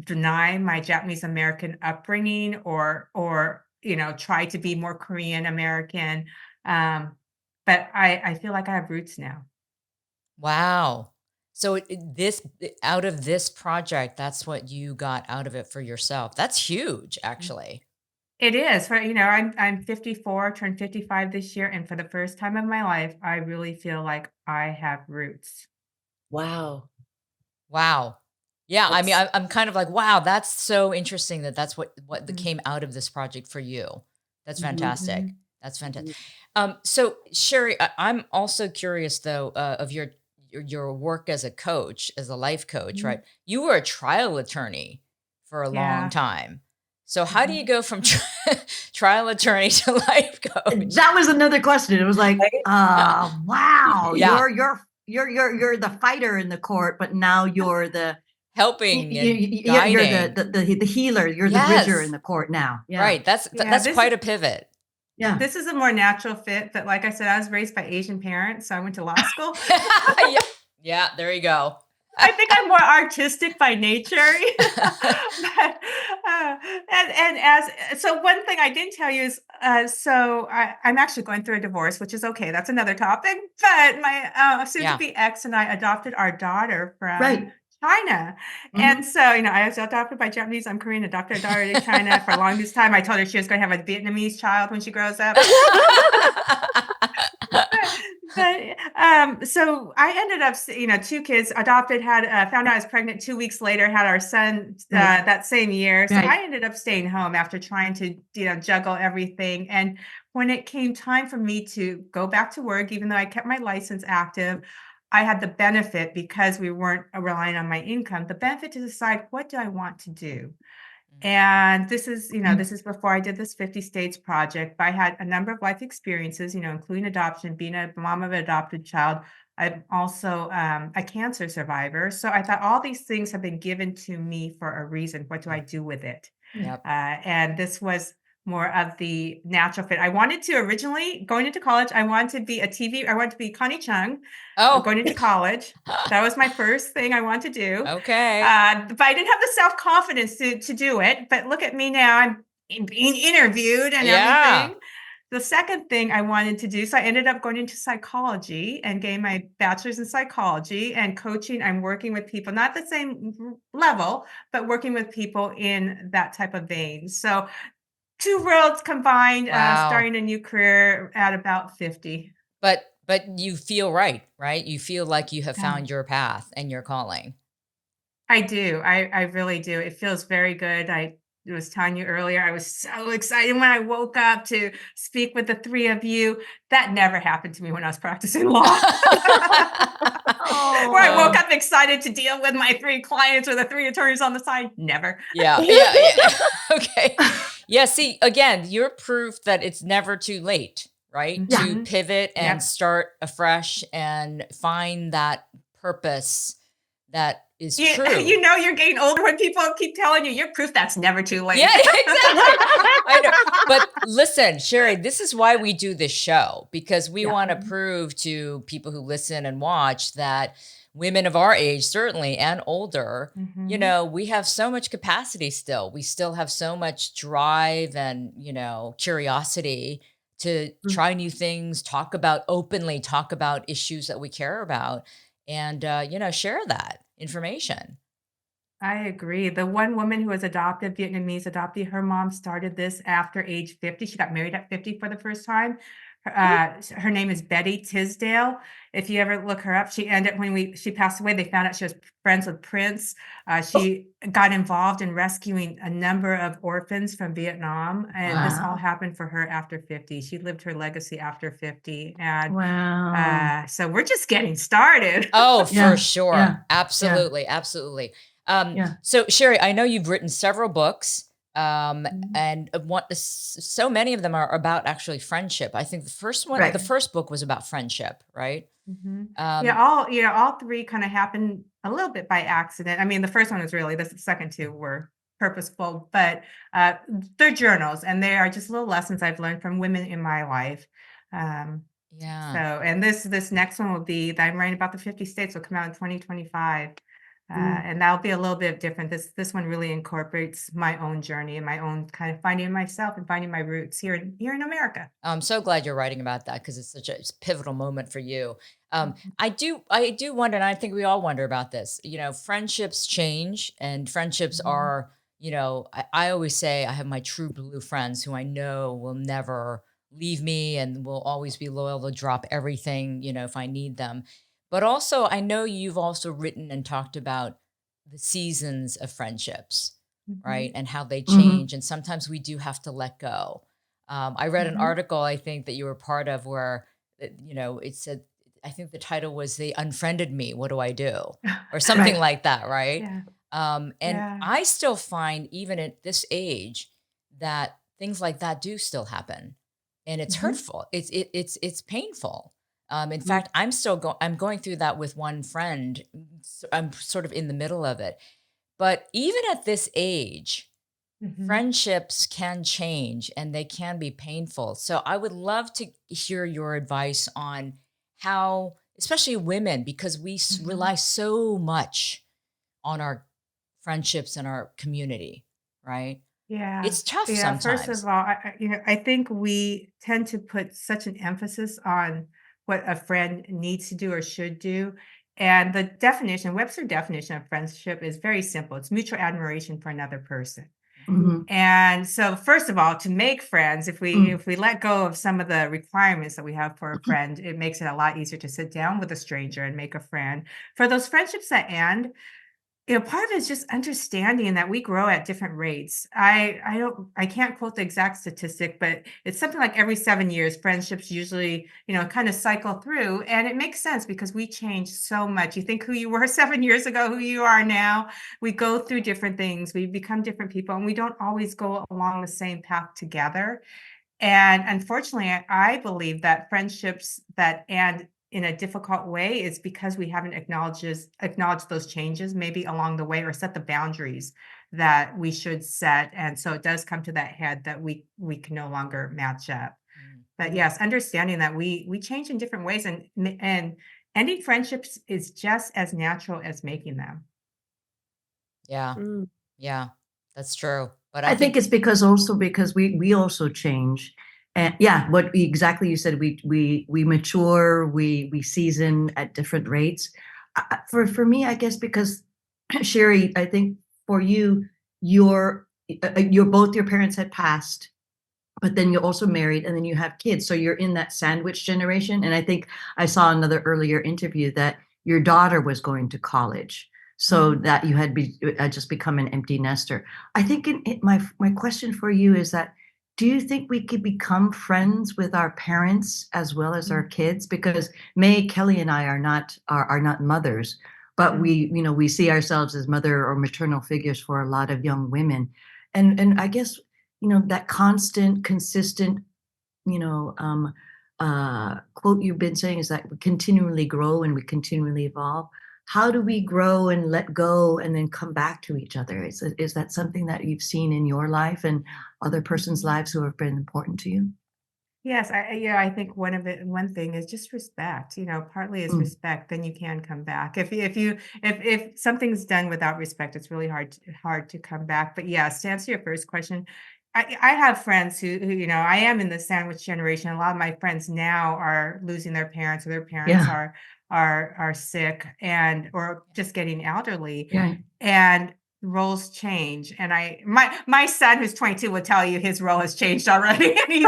deny my Japanese American upbringing or, try to be more Korean American. Um, but I feel like I have roots now. wow. So out of this project, that's what you got out of it for yourself. That's huge, actually. It is, I'm 54, turned 55 this year, and for the first time in my life, I really feel like I have roots. wow. Wow. Yeah, I mean, That's I'm kind of like, wow, that's so interesting that that's what Mm. came out of this project for you. That's mhm, fantastic. Mhm. That's fantastic. mhm. So Sherry, I'm also curious though of your work as a coach, as a life coach, Mhm. right? You were a trial attorney for a long Yeah. time. So how do you Mhm. go from trial attorney to life coach? That was another question. It was like, Right? wow, Yeah, you're the fighter in the court, but now you're the helping and you're guiding. the healer. You're the bridger in Yes. the court now. Yeah. Right. That's Yeah, that's quite a pivot. Yeah. this is a more natural fit, but like I said, I was raised by Asian parents, so I went to law school. Yeah. Yeah, there you go. I think I'm more artistic by nature. But, uh, and as so one thing I didn't tell you is, I'm actually going through a divorce, which is okay. That's another topic. But my Yeah. soon-to-be ex and I adopted our daughter from Right. China. And Mhm. so, I was adopted by Japanese, I'm Korean, adopted our daughter in China for a longest time. I told her she was going to have a Vietnamese child when she grows up. So I ended up, 2 kids adopted, had found out I was pregnant 2 weeks later, had our son Right. that same year. So Right. I ended up staying home after trying to, juggle everything. And when it came time for me to go back to work, even though I kept my license active, I had the benefit because we weren't relying on my income, the benefit to decide what do I want to do. And this is, Mm. this is before I did this 50 states project, but I had a number of life experiences, including adoption, being a mom of an adopted child. I'm also a cancer survivor. So I thought all these things have been given to me for a reason. What do I Yep. do with it? Yep. And this was more of the natural fit. I wanted to originally, going into college, I wanted to be a TV, I wanted to be Connie Chung Oh. going into college. That was my first thing I wanted to do. Okay. But I didn't have the self-confidence to do it. But look at me now. I'm being interviewed and Yeah. everything. The second thing I wanted to do, so I ended up going into psychology and getting my bachelor's in psychology and coaching. I'm working with people, not the same level, but working with people in that type of vein. So two worlds combined, Wow. starting a new career at about 50. But you feel right, right? You feel like you have Yeah. found your path and your calling. I do. I really do. It feels very good. I was telling you earlier, I was so excited when I woke up to speak with the three of you. That never happened to me when I was practicing law. Where I woke Oh. Um, up excited to deal with my three clients or the three attorneys on the side. Never. yeah, yeah, yeah. Okay. Yeah, see, again, you're proof that it's never too late, right? Yeah. To pivot and Yep. start afresh and find that purpose that is You, true. you know you're getting older when people keep telling you, you're proof that's never too late. Yeah, exactly. I know. But listen, Shari, this is why we do this show, because we Yeah. want to prove to people who listen and watch that women of our age, certainly, and older, we have so much capacity still. We still have so much drive and, curiosity to Mm. try new things, openly talk about issues that we care about, and, share that information. I agree. The one woman who was adopted, Vietnamese adoptee, her mom started this after age 50. She got married at 50 for the first time. Her name is Betty Tisdale. If you ever look her up, she ended when she passed away. They found out she was friends with Prince. She got involved in rescuing a number of orphans from Vietnam, and this all Wow. happened for her after 50. She lived her legacy after 50, and Wow. so we're just getting started. Oh, for Yeah. sure. Yeah. Absolutely. Absolutely. Yeah. So Shari, I know you've written several books, Mhm. and so many of them are about actually friendship. I think the Right. first book was about friendship, right? Yeah, Um, all three kind of happened a little bit by accident. I mean, the first one was really the second two were purposeful, but uh, they're journals, and they are just little lessons I've learned from women in my life. Um, so, yeah. and this next one will be that I'm writing about the 50 states will come out in 2025. Mm. And that'll be a little bit different. This one really incorporates my own journey and my own kind of finding myself and finding my roots here in America. I'm so glad you're writing about that because it's a pivotal moment for you. Mhm. I do wonder, and I think we all wonder about this. Friendships change, and friendships Mhm. are, I always say I have my true blue friends who I know will never leave me and will always be loyal. They'll drop everything, if I need them. But also, I know you've also written and talked about the seasons of friendships, right, Mhm. and how they Mhm. change, and sometimes we do have to let go. I read an Mhm. article I think that you were part of where it said, I think the title was "They Unfriended Me. What do I do?" or something Right. like that, right? Yeah. And Yeah. I still find even at this age that things like that do still happen, and it's Mhm. hurtful. It's painful. In Mm. fact, I'm going through that with one friend. I'm sort of in the middle of it. But even at this age, Mhm. friendships can change and they can be painful. So I would love to hear your advice on how, especially women, because we Mhm. rely so much on our friendships and our community, right? Yeah. It's tough Yeah. First of sometimes. all, I think we tend to put such an emphasis on what a friend needs to do or should do. And the definition, Webster definition of friendship is very simple. It's mutual admiration for another person. Mhm. And so first of all, to make friends, if we Mm. if we let go of some of the requirements that we have for a friend, it makes it a lot easier to sit down with a stranger and make a friend. For those friendships that end, part of it is just understanding that we grow at different rates. I can't quote the exact statistic, but it's something like every 7 years, friendships usually, kind of cycle through, and it makes sense because we change so much. You think who you were 7 years ago, who you are now. We go through different things, we become different people, and we don't always go along the same path together. And unfortunately, I believe that friendships that end in a difficult way is because we haven't acknowledged those changes maybe along the way or set the boundaries that we should set. And so it does come to that head that we can no longer match up. Mm. But yes, understanding that we change in different ways and ending friendships is just as natural as making them. Yeah. Mm. Yeah. That's true. But I I think think, it's because we also change. And yeah, what exactly you said, we mature, we season at different rates. For me, I guess because Sherry, I think for you, your both your parents had passed, but then you're also married and then you have kids. So you're in that sandwich generation. And I think I saw another earlier interview that your daughter was going to college. So Mhm. that you had just become an empty nester. I think my question for you is that do you think we could become friends with our parents as well as our Mm. kids? Because May, Kelly, and I are not mothers, but Mm. we see ourselves as mother or maternal figures for a lot of young women. And I guess that constant, consistent, you know, um, quote you've been saying is that we continually grow and we continually evolve. How do we grow and let go and then come back to each other? Is that something that you've seen in your life and other persons' lives who have been important to you? Yes, I think one thing is just respect, partly is Mm. respect, then you can come back. If something's done without respect, it's really hard to come back. But yes, to answer your first question, I have friends who, I am in the sandwich generation. A lot of my friends now are losing their parents, or their parents Yeah. are sick or just getting elderly. Yeah. And roles change, and my son, who's 22, will tell you his role has changed already, and he's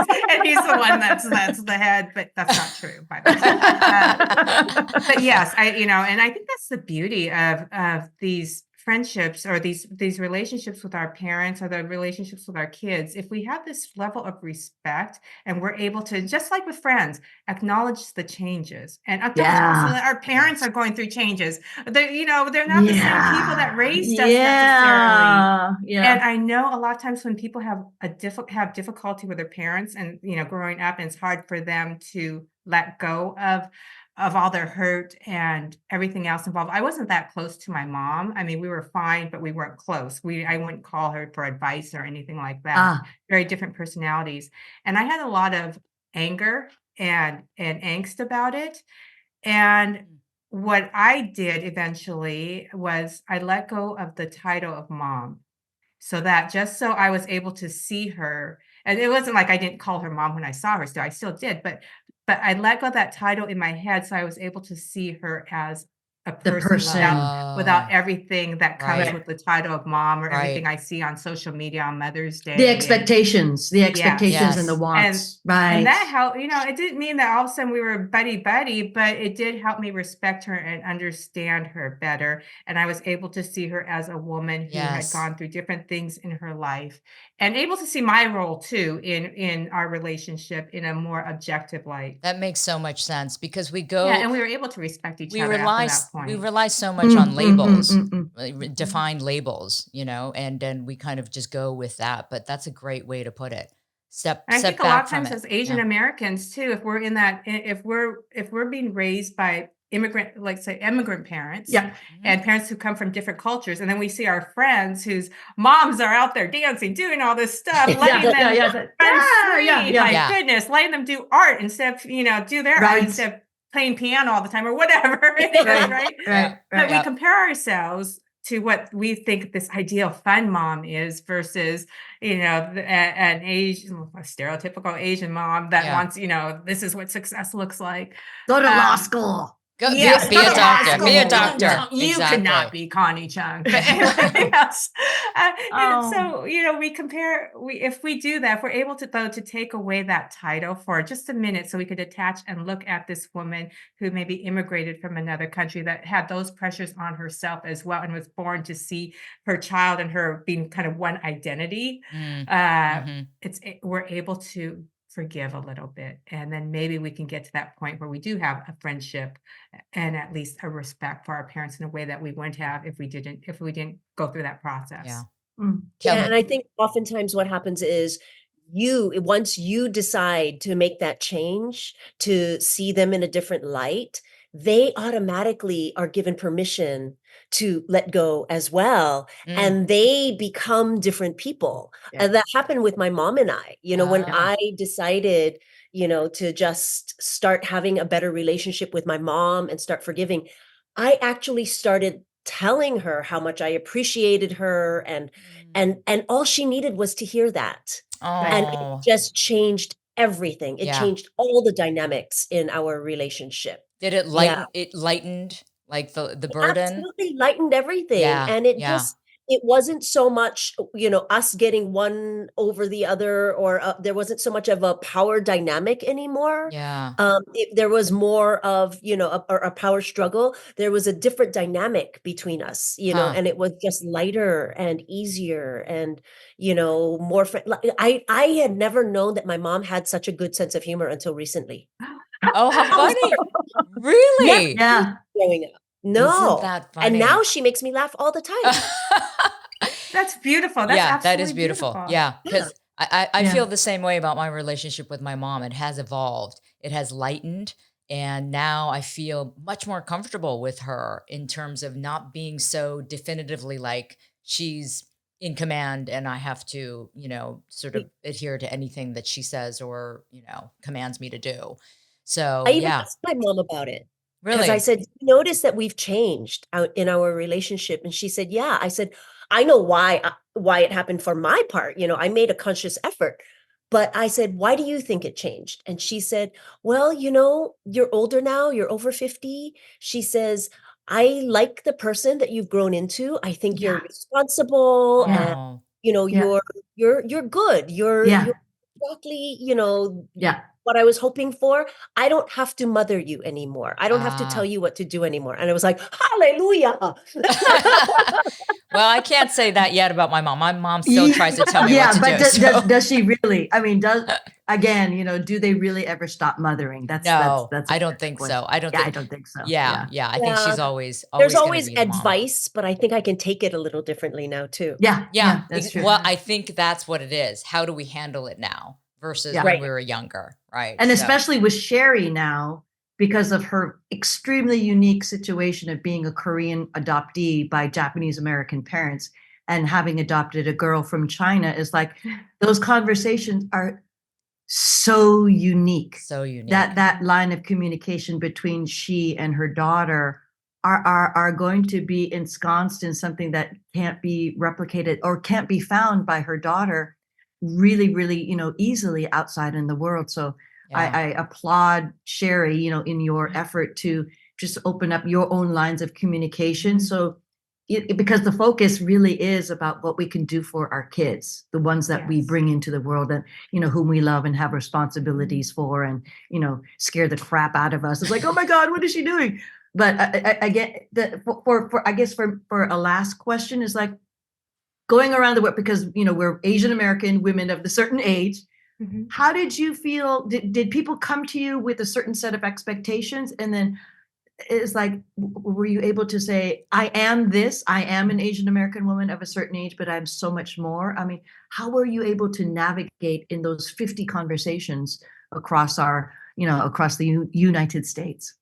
the one that's the head, but that's not true, by the way. But yes, and I think that's the beauty of these friendships, or these relationships with our parents, or the relationships with our kids. If we have this level of respect, and we're able to, just like with friends, acknowledge the changes, and Yeah. our parents are going through changes. They're not the same people that Yeah. raised us necessarily. Yeah. And Yeah. I know a lot of times when people have difficulty with their parents, and growing up, and it's hard for them to let go of all their hurt and everything else involved. I wasn't that close to my mom. I mean, we were fine, but we weren't close. I wouldn't call her for advice or anything like that. Ah. Very different personalities. And I had a lot of anger and angst about it. And what I did eventually was I let go of the title of mom, just so I was able to see her. And it wasn't like I didn't call her mom when I saw her, still I still did, but I let go of that title in my head, so I was able to see her as a The person person. without everything that comes Right. with the title of mom, or everything Right. I see on social media on Mother's Day. The expectations Yes. and the Yes. wants. And Right. that helped, it didn't mean that all of a sudden we were buddy, but it did help me respect her and understand her better. And I was able to see her as a woman who had Yes. gone through different things in her life, and able to see my role too in our relationship in a more objective light. That makes so much sense because Yeah, and we were able to respect each we other after rely that we point. rely so much on labels, Mhm. defined labels, and then we kind of just go with that. But that's a great way to put it. Step And I think step a lot back of from times it. as Asian Yeah. Americans too, if we're in that, if we're being raised by immigrant, like say immigrant parents, Yeah. Mhm. and parents who come from different cultures, and then we see our friends whose moms are out there dancing, doing all this stuff, letting them Yeah. run free. Yeah. My Yeah. goodness, letting them do art instead of, do their art Right. instead of playing piano all the time, or whatever it is, Right. right? Yeah. But we Yep. compare ourselves to what we think this ideal fun mom is versus, an Asian, a stereotypical Asian mom that Yeah. wants, this is what success looks like. Go to law Um, school. Go Yes, be go a to law doctor. Be a school. doctor. You could not Exactly. be Connie Chung. But anyway, yes. And Oh. so, we compare, if we do that, if we're able to, though, to take away that title for just a minute, so we could attach and look at this woman who maybe immigrated from another country, that had those pressures on herself as well, and was born to see her child and her being kind of one identity. Mm. Uh, Mhm. we're able to forgive a little bit, and then maybe we can get to that point where we do have a friendship, and at least a respect for our parents in a way that we wouldn't have if we didn't go through that Yeah. process. Mm. Yeah, Kelly. and I think oftentimes what happens is once you decide to make that change, to see them in a different light, they automatically are given permission to let go as well, Mm. and they become different people. Yeah. And that happened with my mom and I. When Ah. I decided, to just start having a better relationship with my mom and start forgiving, I actually started telling her how much I appreciated her, and Mm. all she needed was to hear that. And it Oh. just changed everything. It Yeah. changed all the dynamics in our relationship. Did it Yeah. lightened like the It burden? absolutely lightened everything, Yeah. and Yeah. it wasn't so much, us getting one over the other, or, there wasn't so much of a power dynamic anymore. Yeah. There was more of, a power struggle. There was a different dynamic between us, Huh. and it was just lighter and easier, and, more I had never known that my mom had such a good sense of humor until recently. Oh, how I was funny. never Really? Yeah. growing up. Isn't No. that And now funny? she makes me laugh all the time. That's beautiful. That's Yeah, that is absolutely beautiful. beautiful. Yeah, Yeah. because I Yeah. feel the same way about my relationship with my mom. It has evolved. it has lightened. And now I feel much more comfortable with her in terms of not being so definitively like she's in command and I have to, sort of adhere to anything that she says or, commands me to do. I So even yeah, asked my mom about it because I really. said, "You notice that we've changed out in our relationship?" And she said, "Yeah." I said, "I know why it happened for my part. I made a conscious effort." But I said, "Why do you think it changed?" And she said, "Well, you're older now, you're over 50." She says, "I like the person that you've grown into. I think you're Yeah. responsible and Yeah. Oh, Yeah. you're good. You're Yeah. exactly, Yeah. what I was hoping for. I don't have to mother you anymore. I don't have to tell ah. you what to do anymore." And I was like, "Hallelujah." Well, I can't say that yet about my mom. My mom still Yeah, tries to tell me what yeah, to but do. So does she really? I mean, again, do they really ever stop mothering? That's no, that's a I don't different think so. I question. don't Yeah, I think, don't think so. yeah, Yeah. yeah. I think Yeah. she's always, There's always going to always be the mom. advice, but I think I can take it a little differently now too. Yeah. Yeah. Yeah, that's true. Well, I think that's what it is. How do we handle it now versus Yeah. when Right. we were younger? Right. And So, especially with Sherry now, because of her extremely unique situation of being a Korean adoptee by Japanese American parents and having adopted a girl from China is like those conversations are so unique. so That unique. that line of communication between she and her daughter are going to be ensconced in something that can't be replicated or can't be found by her daughter really, really, easily outside in the world. So Yeah. I applaud Sherry, in your effort to just open up your own lines of communication. So because the focus really is about what we can do for our kids, the ones that we Yes. bring into the world and whom we love and have responsibilities for, and scare the crap out of us. It's like, oh my God, what is she doing? But I get that for I guess for a last question is like going around the world because we're Asian American women of a certain age. Mhm. How did you feel? Did people come to you with a certain set of expectations, and then it's like, were you able to say, I am this, I am an Asian American woman of a certain age, but I'm so much more? I mean, how were you able to navigate in those 50 conversations across across the United States?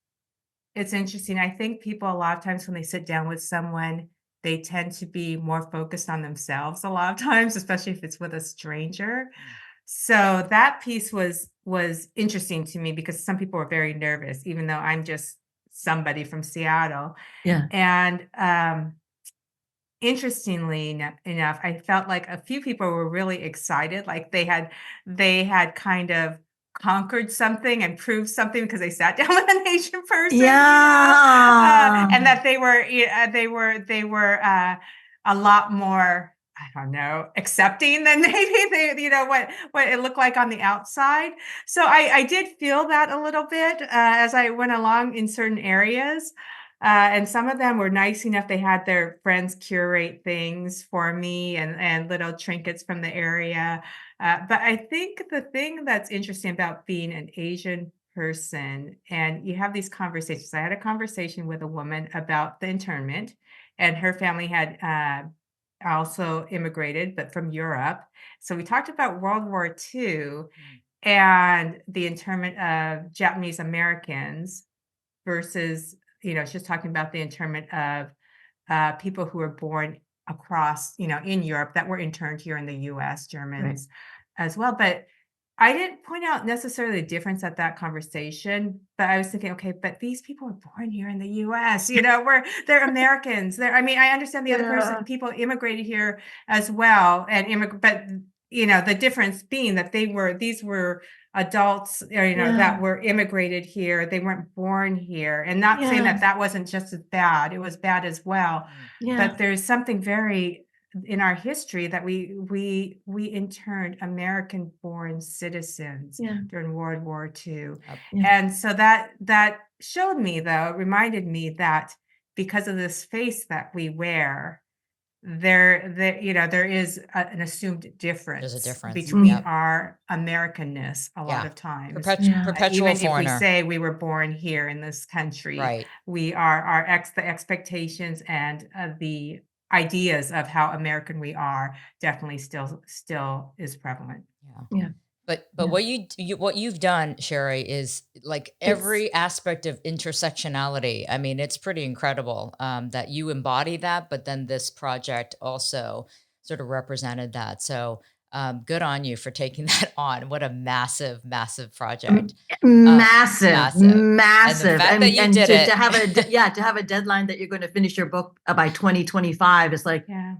It's interesting. I think people a lot of times when they sit down with someone, they tend to be more focused on themselves a lot of times, especially if it's with a stranger. So that piece was interesting to me because some people were very nervous, even though I'm just somebody from Seattle. Yeah. And interestingly enough, I felt like a few people were really excited, like they had kind of conquered something and proved something because they sat down with an Asian person, and Yeah. that they were a lot more, I don't know, accepting than maybe what it looked like on the outside. So I did feel that a little bit as I went along in certain areas. And some of them were nice enough. They had their friends curate things for me and little trinkets from the area. But I think the thing that's interesting about being an Asian person, and you have these conversations. I had a conversation with a woman about the internment, and her family had also immigrated, but from Europe. So we talked about World War II Mm. and the internment of Japanese Americans versus, she's talking about the internment of people who were born across, in Europe that were interned here in the US, Right. Germans as well. But I didn't point out necessarily the difference at that conversation, but I was thinking, okay, but these people were born here in the US, they're Americans. I mean, I understand the other Yeah. people immigrated here as well, and but the difference being that these were adults, that Yeah. were immigrated here. They weren't born here, and not saying Yeah. that that wasn't just as bad. It was bad as well, Mm. Yeah. but there's something very in our history that we interned American-born citizens Yeah. during World War II. Yep. Yeah. And so that showed me, though, reminded me that because of this face that we wear, there is an assumed There's a difference difference. between Mm. Yep. our Americanness a lot Yeah. of times. Yeah. Perpetual Even if we foreigner. say we were born here in this country, Right. we are the expectations and the ideas of how American we are definitely still is prevalent. Yeah. Yeah. But Yeah. what you've done, Shari, is like It's every aspect of intersectionality. I mean, it's pretty incredible that you embody that, but then this project also sort of represented that. So good on you for taking that on. What a massive, massive project. massive, Massive. And the massive, fact that you and did to it. have to have a deadline that you're going to finish your book by 2025 is like Yeah.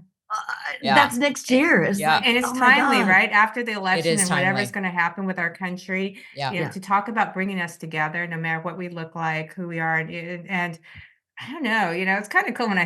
Yeah. that's next year. It's Yeah. like, And it's oh my timely, God. right? After the It election is and whatever's timely. going to happen with our country, Yeah. you know, Yeah. to talk about bringing us together, no matter what we look like, who we are, and I don't know, you know, it's kind of cool when I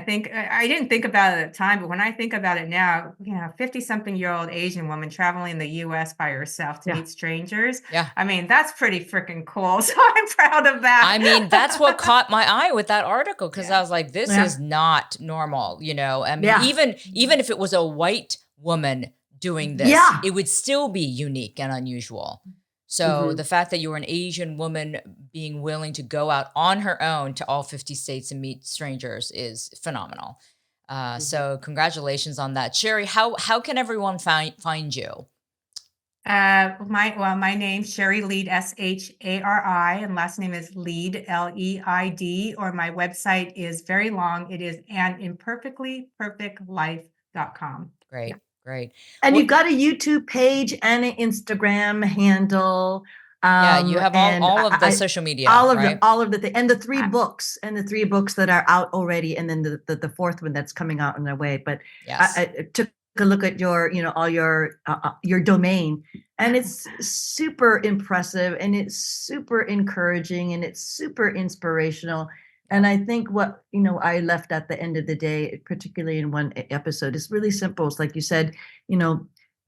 didn't think about it at the time, but when I think about it now, you know, 50-something-year-old Asian woman traveling the US by herself to Yeah. meet strangers. Yeah. I mean, that's pretty freaking cool. So I'm proud of that. I mean, that's what caught my eye with that article because Yeah. I was like, this Yeah. is not normal, you know. I mean, Yeah. even if it was a white woman doing this, Yeah. it would still be unique and unusual. So Mhm. the fact that you were an Asian woman being willing to go out on her own to all 50 states and meet strangers is phenomenal. So congratulations on that. Shari, how can everyone find you? My name, Shari Leid, Shari, and last name is Leid, Leid, or my website is very long. It is animperfectlyperfectlife.com. Great, Yeah. great. And What- you've got a YouTube page and an Instagram handle. yeah, you have and all of the I- social media, all of right? all of the and the three Ah. books that are out already, and then the fourth one that's coming out in their way. But Yes. I took a look at your all your domain, and it's super impressive, and it's super encouraging, and it's super inspirational. And I think what I left at the end of the day, particularly in one episode, is really simple. It's like you said,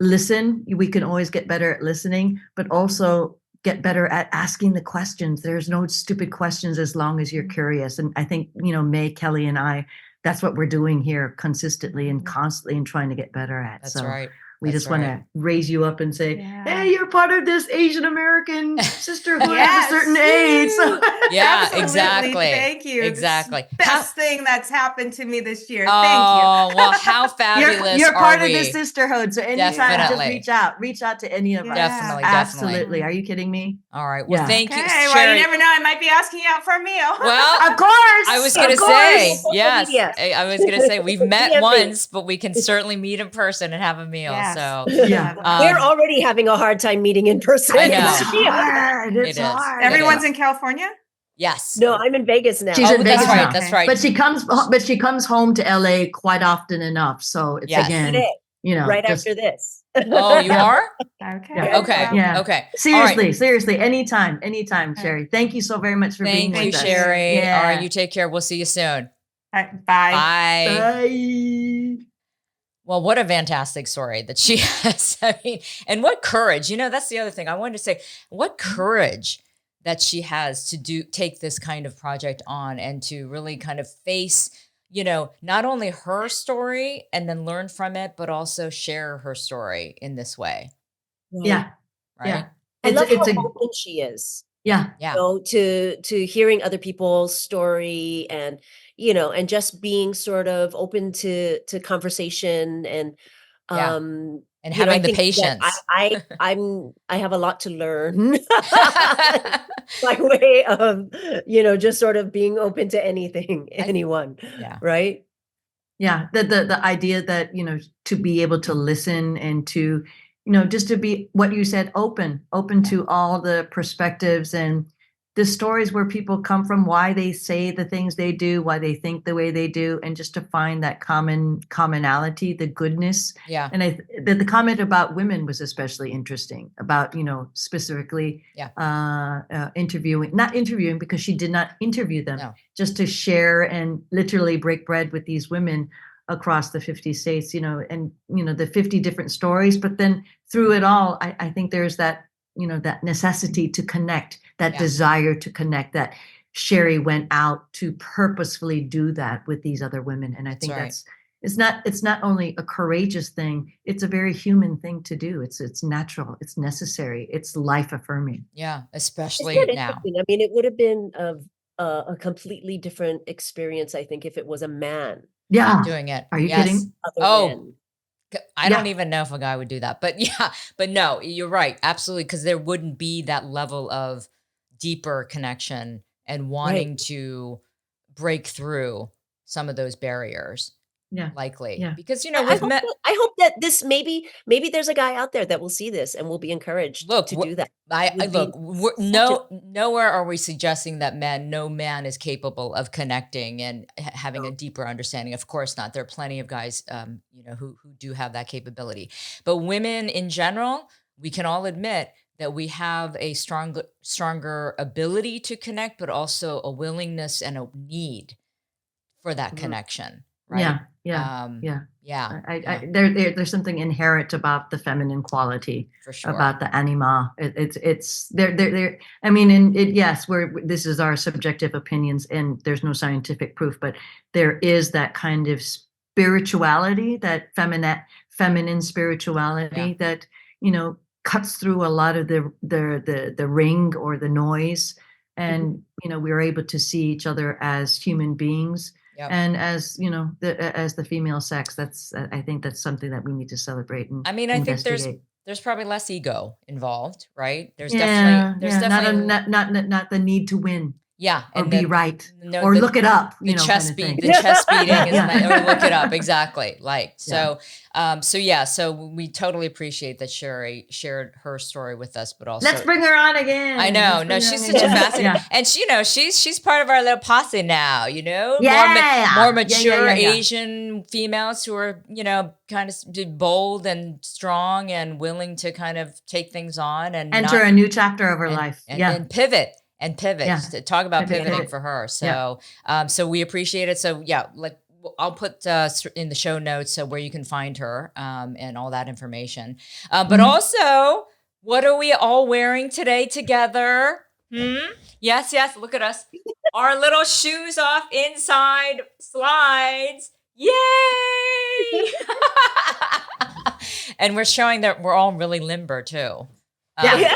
listen. We can always get better at listening, but also get better at asking the questions. There's no stupid questions as long as you're curious. And I think, May, Kelly, and I, that's what we're doing here consistently and constantly and trying to get better at. That's So right. we That's just want right. to raise you up and say, Yeah. hey, you're part of this Asian American sisterhood Yes. at a certain age. So Yeah, Absolutely. exactly. Thank you. Exactly. It's the best thing that's happened to me this year. Oh, Thank you. well, how fabulous you're part are of the we? sisterhood. So anytime, just Definitely. reach out to any of us. Yeah. Definitely, Absolutely. definitely. Are you kidding me? All right. Well, Yeah. thank you, Okay, well, Shari. you never know. I might be asking you out for a meal. Well, Of course. I was of going to say, course. Social yes. media. I was going to say we've met DM me. once, but we can certainly meet in person and have a meal. Yes. So Yeah. We're Um, already having a hard time meeting in person. I know. It's hard. It It's is. hard. Everyone's is. in California? yes. No, I'm in Vegas now. She's Oh, in that's Vegas right. now. That's Okay. right. But she comes home to LA quite often enough. So it's Yes. again, Today, right just, after this. Oh, you Yeah. are? Okay. Yeah. Okay. well, Yeah. Okay. Seriously, anytime, Okay. Shari. Thank you so very much for being Thank you, with us. Shari. All Yeah. right. You take care. We'll see you soon. All right, bye. Bye. Bye. Well, what a fantastic story that she has. I mean, and what courage, that's the other thing I wanted to say, what courage that she has to take this kind of project on and to really kind of face, not only her story and then learn from it, but also share her story in this way. Yeah. Right. Yeah. I love It's how a open she is. yeah. Yeah. To hearing other people's story and and just being sort of open to conversation and Yeah. um And I having the think that patience. I have a lot to learn by way of just sort of being open to anything, anyone. Yeah. Right. Yeah, the idea that to be able to listen and to just to be what you said, open to all the perspectives and the stories where people come from, why they say the things they do, why they think the way they do, and just to find that commonality, the goodness. Yeah. And the comment about women was especially interesting, about specifically not interviewing because she did not interview them, No. just to share and literally break bread with these women across the 50 states, and the 50 different stories. But then through it all, I think there's that that necessity to connect, that desire to connect, that Shari went out to purposefully do that with these other women. And I think right. it's not only a courageous thing, it's a very human thing to do. It's natural, it's necessary, it's life affirming. Yeah. Isn't Especially that now. interesting? I mean, it would have been a completely different experience, I think, if it was a man Yeah. Doing it. Are you Yes. kidding? other Oh, men. I don't even know if a guy would do that, but yeah, but no, you're right. Absolutely. Cause there wouldn't be that level of deeper connection and wanting to break through some of those barriers Yeah. likely Yeah. because, I with hope men, I hope that this maybe there's a guy out there that will see this and will be encouraged look, to do that. I Would be look, we're, such a nowhere are we suggesting that no man is capable of connecting and having a no. deeper understanding. Of course not. There are plenty of guys, who do have that capability. But women in general, we can all admit that we have a stronger ability to connect, but also a willingness and a need for that Mhm. connection, right? Yeah. Yeah. Yeah. Yeah, yeah, There's something inherent about the feminine quality, for sure. about the anima. It's there. I mean, and yes, this is our subjective opinions, and there's no scientific proof, but there is that kind of spirituality, that feminine spirituality that cuts through a lot of the ring or the noise, Mhm. and we're able to see each other as human beings. Yep. And as as the female sex, that's I think that's something that we need to celebrate and I mean, I think investigate. there's probably less ego involved, right? There's Yeah, definitely not the need to win yeah, or and be right no or look it up, the kind of thing. the chest beating is Yeah. like, or look it up exactly. Like Yeah. so we totally appreciate that Shari shared her story with us, but also Let's bring her on again. I know. Let's No, bring her she's on such a again. fascinating, Yeah. and she's part of our little posse now. More Yeah. mature Yeah. Asian females who are kind of bold and strong and willing to kind of take things on and Enter not a new chapter of her and life. and, Yeah. and pivot and pivot. Yeah. To talk about pivoting Pivot. for her. Yeah. So we appreciate it. So yeah, I'll put in the show notes where you can find her and all that information. But also, what are we all wearing today together? Yes, look at us. Our little shoes off inside slides. Yay! And we're showing that we're all really limber too. Yeah.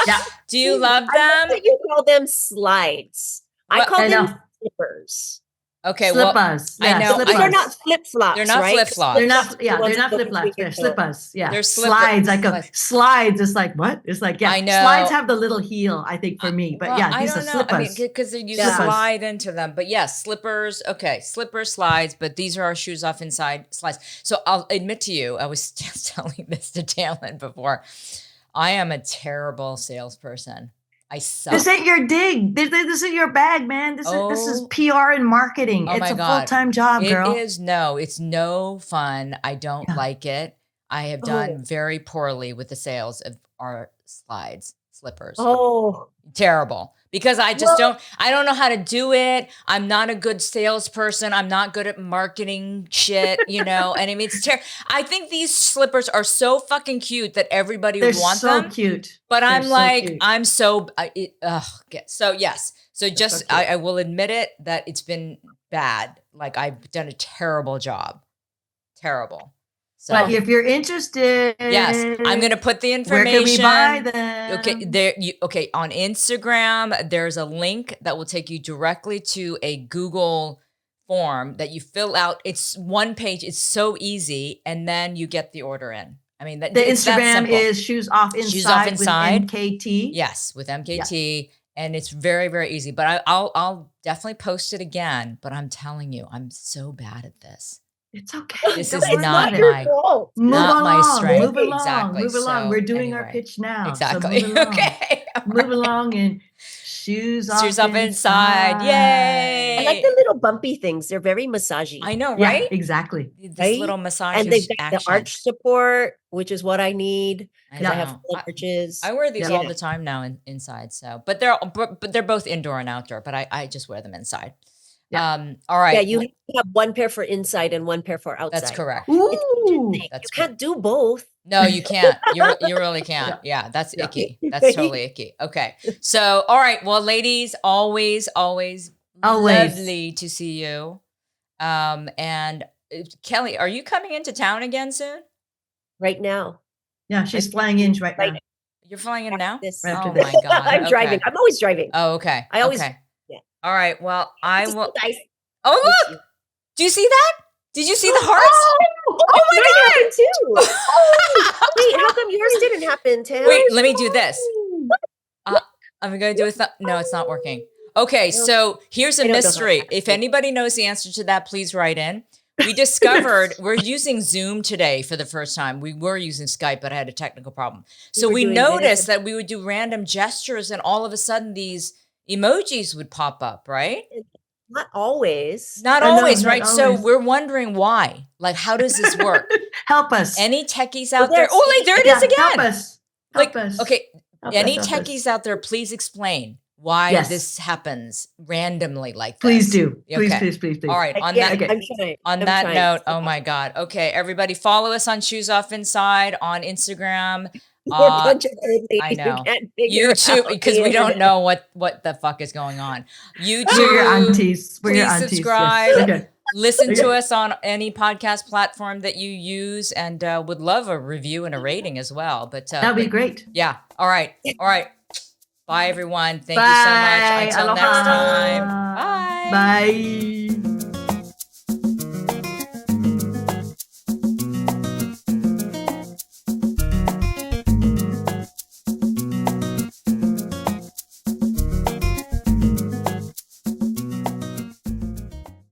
Yeah. Do you love I love them? that you call them slides. I What- call I them know. slippers. Okay, well, Slippers. I Yeah, know. Because they're not slippers. flip-flops, They're not right? flip-flops. They're not. The Yeah, ones they're not that go flip flops. between They're your toes. slippers. Yeah, They're slides. I go slides. slides. It's like what? It's like yeah. I know. Slides have the little heel. I think for me, but Well, yeah, I these are don't know. I mean, slippers. because you Yeah. slide into them. But yes, slippers. Okay, slippers, slides. But these are our shoes off inside slides. So I'll admit to you, I was just telling this to Talon before. I am a terrible salesperson. I suck. This ain't your dig. This isn't your bag, man. This is Oh. PR and marketing. Oh It's my a God. full-time job, girl. It's no fun. I don't Yeah. like it. I have Oh. done very poorly with the sales of our slippers. Oh, Terrible. Because I just I don't know how to do it. I'm not a good salesperson. I'm not good at marketing shit, and I mean, it's terrible. I think these slippers are so fucking cute that everybody They're would want so them. cute. But They're I'm so like, cute. I'm so, so yes. So just, so cute. I will admit it that it's been bad. Like I've done a terrible job. Terrible. So But if you're interested, yes, I'm going to put the where can we information. buy them? Okay, on Instagram, there's a link that will take you directly to a Google form that you fill out. It's one page. It's so easy. And then you get the order in. I mean, The it's that Instagram simple. is shoes off inside, Shoes Off Inside. with MKT. Yes, with MKT. And it's very, very easy. But I'll definitely post it again. But I'm telling you, I'm so bad at this. It's okay. This Don't is worry not about it. your my fault. Move not along. my strength. Move along. Exactly. Move along. So, We're doing our anyway. pitch now. Exactly. So move along. Okay. Move along and shoes Shoes off inside. Yay. I like the little bumpy things. They're very massagey. I know, Yeah, right? exactly. This Right? little massage And they've got action. the arch support, which is what I need because I have know. full arches. I wear these Yeah. all the time now inside. So, but they're both indoor and outdoor. But I just wear them inside. Yeah. All right. Yeah, you have one pair for inside and one pair for outside. That's correct. Ooh. That's You can't do both. No, you can't. You really can't. Yeah, that's Yeah. icky. That's totally icky. Okay. So, all right. Well, ladies, always lovely to see you. And Kelly, are you coming into town again soon? Right now. Yeah, she's flying in right now. You're flying in now? This. Right after Oh this. my God. I'm Okay. driving. I'm always driving. Oh, okay. I always- okay. yeah. All right. Well, I Just will. guys. Oh, Miss look. you. Do you see that? Did you see the hearts? Oh, Oh Mine happened too. Oh, wait, how come yours didn't happen, Tam? Wait, let me do this. I'm going to do a no, it's not working. Okay, so here's a I don't know how mystery. that If happens. anybody knows the answer to that, please write in. We discovered we're using Zoom today for the first time. We were using Skype, but I had a technical problem. So were we doing noticed this. that we would do random gestures and all of a sudden these emojis would pop up, right? Not always. Not No, always, not right? So always. we're wondering why. Like, how does this work? Help us. Any techies Well, out there? there's- Oh, like, there it is Help again. us. Like, Help us. okay, Help any us, help techies us. out there, please explain why Yes. this happens randomly like this. Please do. Please, Okay. please, please, please. All right. On Yeah, that, I'm trying. on I'm that trying. note, oh my God. Okay, everybody, follow us on Shoes Off Inside on Instagram. We're a bunch of old ladies I know. who can't figure YouTube, out because the we don't internet. know what the fuck is going on. YouTube. We're your aunties. We're your Please aunties. subscribe. Yes. Okay. Listen to Okay. us on any podcast platform that you use, and would love a review and a rating as well. But That'd be great. yeah. All right. All right. Bye, everyone. Thank you so much. Bye. Until Aloha. next time. Bye. Bye.